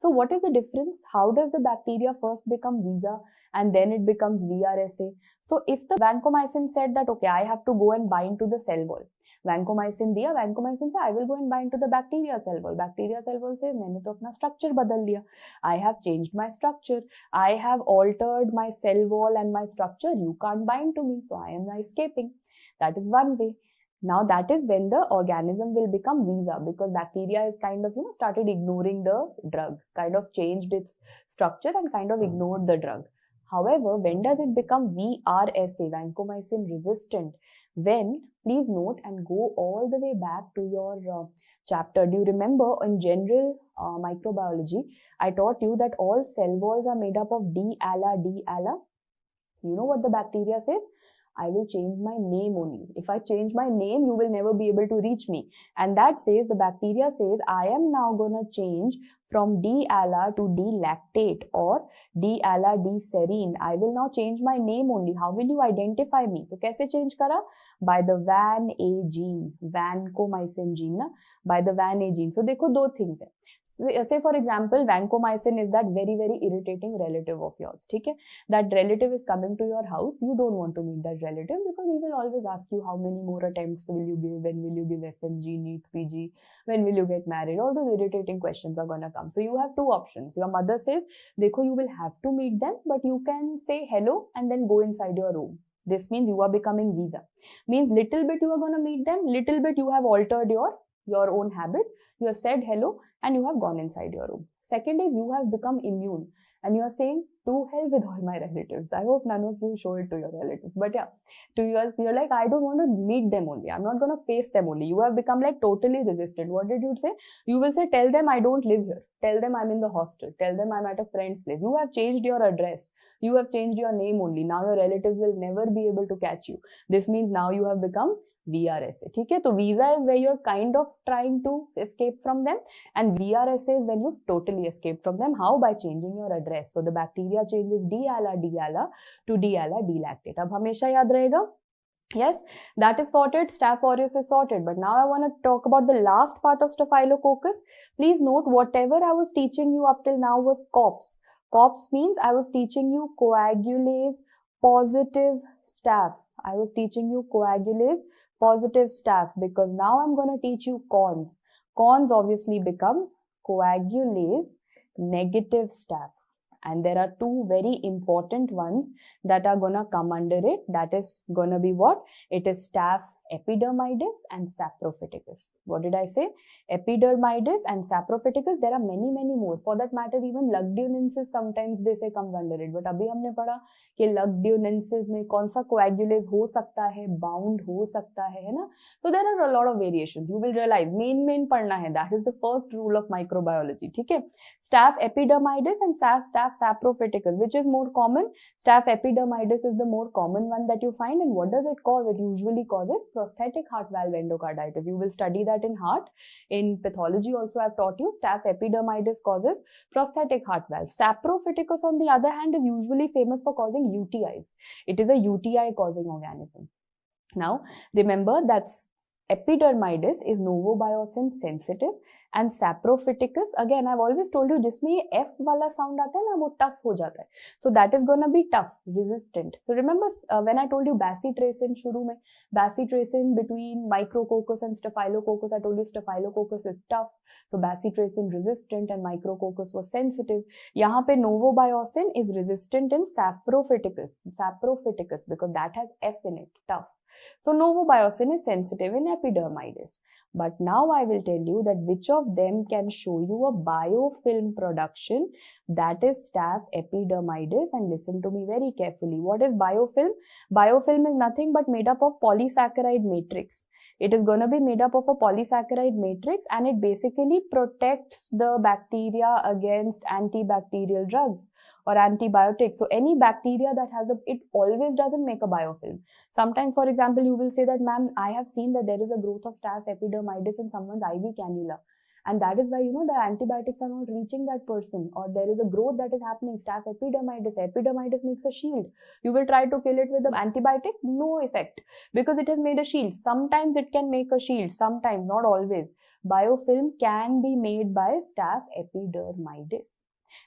So what is the difference? How does the bacteria first become VISA and then it becomes VRSA? So if the vancomycin said that, okay, I have to go and bind to the cell wall. Vancomycin diya, vancomycin say I will go and bind to the bacteria cell wall. Bacteria cell wall say मैंने तो अपना structure बदल लिया. I have changed my structure. I have altered my cell wall and my structure. You can't bind to me, so I am escaping. That is one way. Now that is when the organism will become VISA because bacteria is kind of started ignoring the drugs, kind of changed its structure and kind of ignored the drug. However, when does it become VRSA, vancomycin resistant? When, please note and go all the way back to your chapter. Do you remember in general microbiology, I taught you that all cell walls are made up of D-ALA, D-ALA. You know what the bacteria says? I will change my name only. If I change my name, you will never be able to reach me. And that says, the bacteria says, I am now gonna change from D-ala to D-lactate or D-ala D-serine. I will now change my name only. How will you identify me? तो कैसे change करा? By the VAN-A gene, vancomycin gene ना, by the VAN-A gene. So देखो दो things है. Say for example, vancomycin is that very irritating relative of yours. ठीक है? That relative is coming to your house. You don't want to meet that relative because he will always ask you how many more attempts will you give, when will you give FMG, NEET, PG, when will you get married. All those irritating questions are gonna come. So you have two options. Your mother says, देखो, you will have to meet them, but you can say hello and then go inside your room. This means you are becoming visa. Means little bit you are gonna meet them, little bit you have altered your own habit. You have said hello and you have gone inside your room. Second is you have become immune and you are saying, to hell with all my relatives. I hope none of you show it to your relatives. But yeah, to yours, you're like, I don't want to meet them only. I'm not going to face them only. You have become like totally resistant. What did you say? You will say, tell them I don't live here. Tell them I'm in the hostel. Tell them I'm at a friend's place. You have changed your address. You have changed your name only. Now your relatives will never be able to catch you. This means now you have become VRSA. ठीक है? तो visa is where you're kind of trying to escape from them, and VRSA is when you've totally escaped from them. How? By changing your address. So the bacteria changes D-ala to D-ala D-lactate. अब हमेशा याद रहेगा. Yes, that is sorted. Staph aureus is sorted. But now I want to talk about the last part of Staphylococcus. Please note, whatever I was teaching you up till now was COPS. COPS means I was teaching you coagulase positive staph. I was teaching you coagulase positive staph, because now I'm going to teach you cons. Cons obviously becomes coagulase negative staph. And there are two very important ones that are gonna come under it. That is gonna be what? It is staph epidermidis and saprophyticus. What did I say? Epidermidis and saprophyticus. There are many more. For that matter, even lugdunensis sometimes they say comes under it. But अभी हमने पढ़ा कि lugdunensis में कौन सा coagulase हो सकता है, bound हो सकता है ना? So there are a lot of variations. You will realize main पढ़ना है. That is the first rule of microbiology. ठीक है? Staph epidermidis and staph saprophyticus. Which is more common? Staph epidermidis is the more common one that you find. And what does it cause? It usually causes prosthetic heart valve endocarditis. You will study that in heart. In pathology also I have taught you. Staph epidermidis causes prosthetic heart valve. Saprophyticus on the other hand is usually famous for causing UTIs. It is a UTI causing organism. Now remember that epidermidis is novobiosine sensitive and saprophyticus, again I've always told you, जिसमें ये F वाला sound आता है ना, वो tough हो जाता है. So that is gonna be tough, resistant. So remember when I told you bacitracin शुरू में, bacitracin between micrococcus and staphylococcus, I told you staphylococcus is tough. So bacitracin resistant and micrococcus was sensitive. यहाँ पे novobiosine is resistant in saprophyticus because that has F in it, tough. So novobiosine is sensitive in epidermidis. But now I will tell you that which of them can show you a biofilm production, that is staph epidermidis. And listen to me very carefully. What is biofilm? Biofilm is nothing but made up of polysaccharide matrix. It is going to be made up of a polysaccharide matrix, and it basically protects the bacteria against antibacterial drugs or antibiotics. So any bacteria that has it always doesn't make a biofilm. Sometimes, for example, you will say that, ma'am, I have seen that there is a growth of staph epidermidis in someone's IV cannula. And that is why, the antibiotics are not reaching that person, or there is a growth that is happening, staph epidermidis. Epidermidis makes a shield. You will try to kill it with an antibiotic, no effect, because it has made a shield. Sometimes it can make a shield, sometimes, not always. Biofilm can be made by staph epidermidis.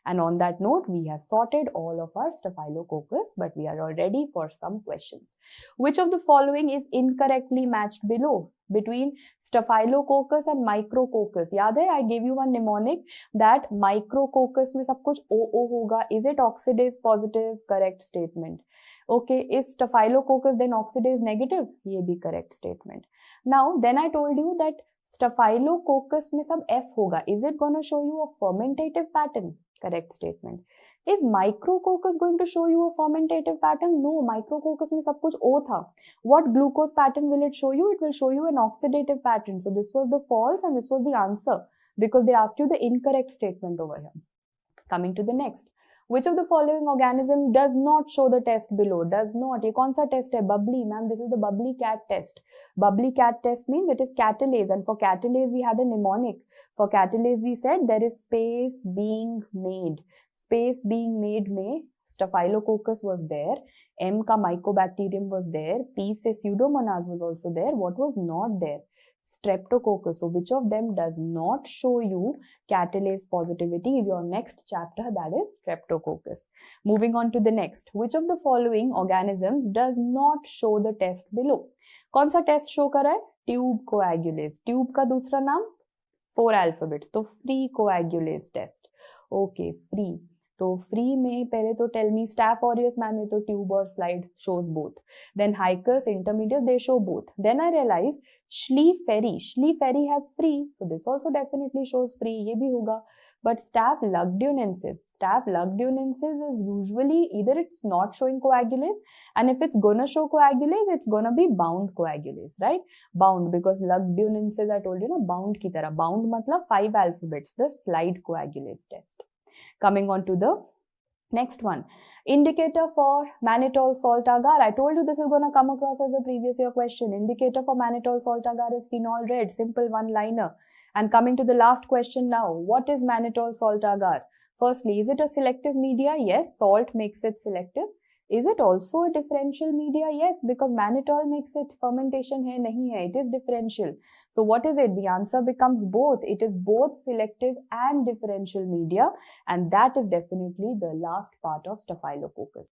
And on that note, we have sorted all of our staphylococcus, but we are all ready for some questions. Which of the following is incorrectly matched below between staphylococcus and micrococcus? याद है, I gave you one mnemonic that micrococcus में सब कुछ OO होगा. Is it oxidase positive? Correct statement. Okay, is staphylococcus then oxidase negative? ये भी correct statement. Now, then I told you that staphylococcus में सब F होगा. Is it going to show you a fermentative pattern? Correct statement. Is micrococcus going to show you a fermentative pattern? No, micrococcus में सब कुछ O था. What glucose pattern will it show you? It will show you an oxidative pattern. So this was the false and this was the answer, because they asked you the incorrect statement over here. Coming to the next. Which of the following organism does not show the test below? Does not. ये कौन सा test है? Bubbly, ma'am. This is the bubbly cat test. Bubbly cat test means it is catalase, and for catalase we had a mnemonic. For catalase we said there is space being made. Space being made में Staphylococcus was there. M का Mycobacterium was there. P से Pseudomonas was also there. What was not there? Streptococcus. So which of them does not show you catalase positivity is your next chapter, that is Streptococcus. Moving on to the next. Which of the following organisms does not show the test below? कौन सा test show कर रहा है? Tube coagulase. Tube का दूसरा नाम 4 alphabets. तो free coagulase test. Okay, free. तो free में पहले तो tell me Staph aureus ma'am ये तो tube और slide shows both. Then Hicus intermediate they show both. Then I realize Schliefferi has free, so this also definitely shows free. ये भी होगा. But Staph lugdunensis is usually either it's not showing coagulase, and if it's gonna show coagulase, it's gonna be bound coagulase, right? Bound, because lugdunensis I told you na bound की तरह. Bound मतलब 5 alphabets. The slide coagulase test. Coming on to the next one. Indicator for mannitol salt agar. I told you this is going to come across as a previous year question. Indicator for mannitol salt agar is phenol red. Simple one-liner. And coming to the last question now. What is mannitol salt agar? Firstly, is it a selective media? Yes, salt makes it selective. Is it also a differential media? Yes, because mannitol makes it fermentation hai, nahi hai. It is differential. So what is it? The answer becomes both. It is both selective and differential media, and that is definitely the last part of Staphylococcus.